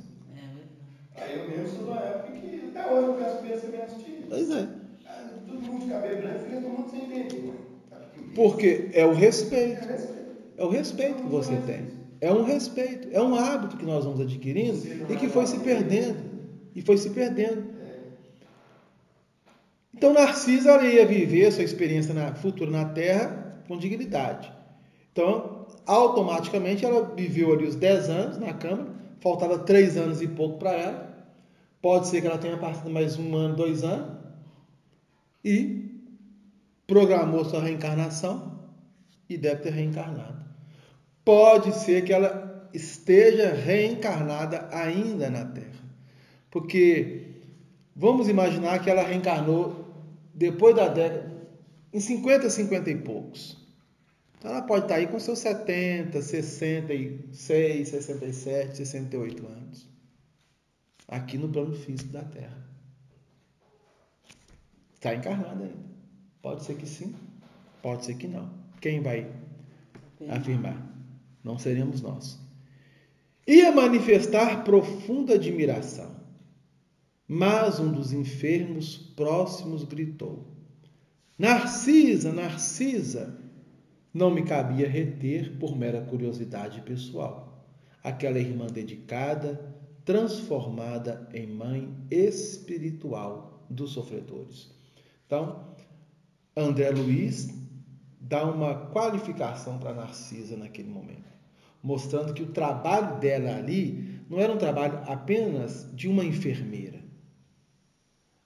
Aí eu mesmo sou da época que até hoje eu peço bênção minhas tias. Pois é. Todo mundo de cabelo branco fica todo mundo sem entender. Porque é o respeito. É o respeito que você tem. É um respeito, é um hábito que nós vamos adquirindo e que foi se perdendo. E foi se perdendo. Então, Narcisa ela ia viver sua experiência futura na Terra com dignidade. Então, automaticamente, ela viveu ali os 10 anos na Câmara, faltava 3 anos e pouco para ela. Pode ser que ela tenha passado mais 1 ano, 2 anos, e programou sua reencarnação e deve ter reencarnado. Pode ser que ela esteja reencarnada ainda na Terra, porque vamos imaginar que ela reencarnou depois da década, em 50, 50 e poucos. Então ela pode estar aí com seus 70, 66, 67, 68 anos. Aqui no plano físico da Terra. Está encarnada ainda. Pode ser que sim, pode ser que não. Quem vai afirmar? Não seremos nós. Ia manifestar profunda admiração. Mas um dos enfermos próximos gritou: Narcisa, Narcisa! Não me cabia reter por mera curiosidade pessoal. Aquela irmã dedicada, transformada em mãe espiritual dos sofredores. Então, André Luiz dá uma qualificação para Narcisa naquele momento, mostrando que o trabalho dela ali não era um trabalho apenas de uma enfermeira,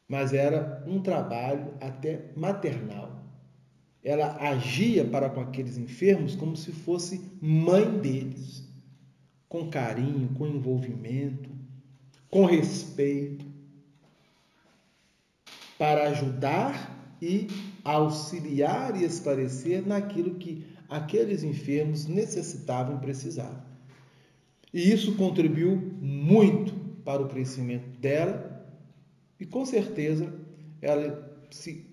mas era um trabalho até maternal. Ela agia para com aqueles enfermos como se fosse mãe deles, com carinho, com envolvimento, com respeito, para ajudar e auxiliar e esclarecer naquilo que aqueles enfermos necessitavam e precisavam. E isso contribuiu muito para o crescimento dela e, com certeza, ela, se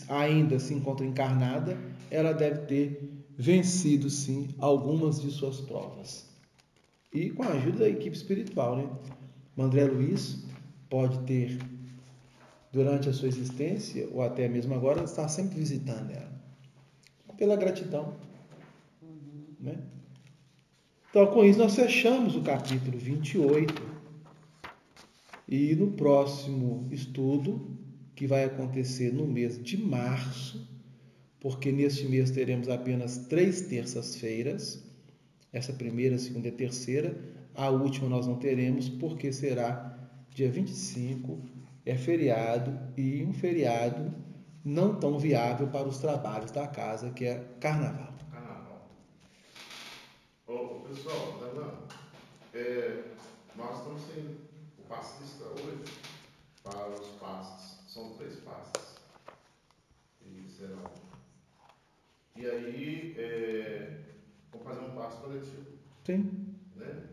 ainda se encontra encarnada, ela deve ter vencido, sim, algumas de suas provas. E com a ajuda da equipe espiritual, né? O André Luiz pode ter, durante a sua existência, ou até mesmo agora, estar sempre visitando ela. Pela gratidão. Né? Então, com isso, nós fechamos o capítulo 28. E no próximo estudo, que vai acontecer no mês de março, porque neste mês teremos apenas 3 terças-feiras, essa primeira, segunda e terceira, a última nós não teremos, porque será dia 25, é feriado, e um feriado não tão viável para os trabalhos da casa, que é carnaval. Carnaval. Ô, pessoal, tá vendo? Nós estamos sem o passista hoje para os passes. São 3 passes. E serão. E aí, vamos fazer um passo coletivo. Sim. Né?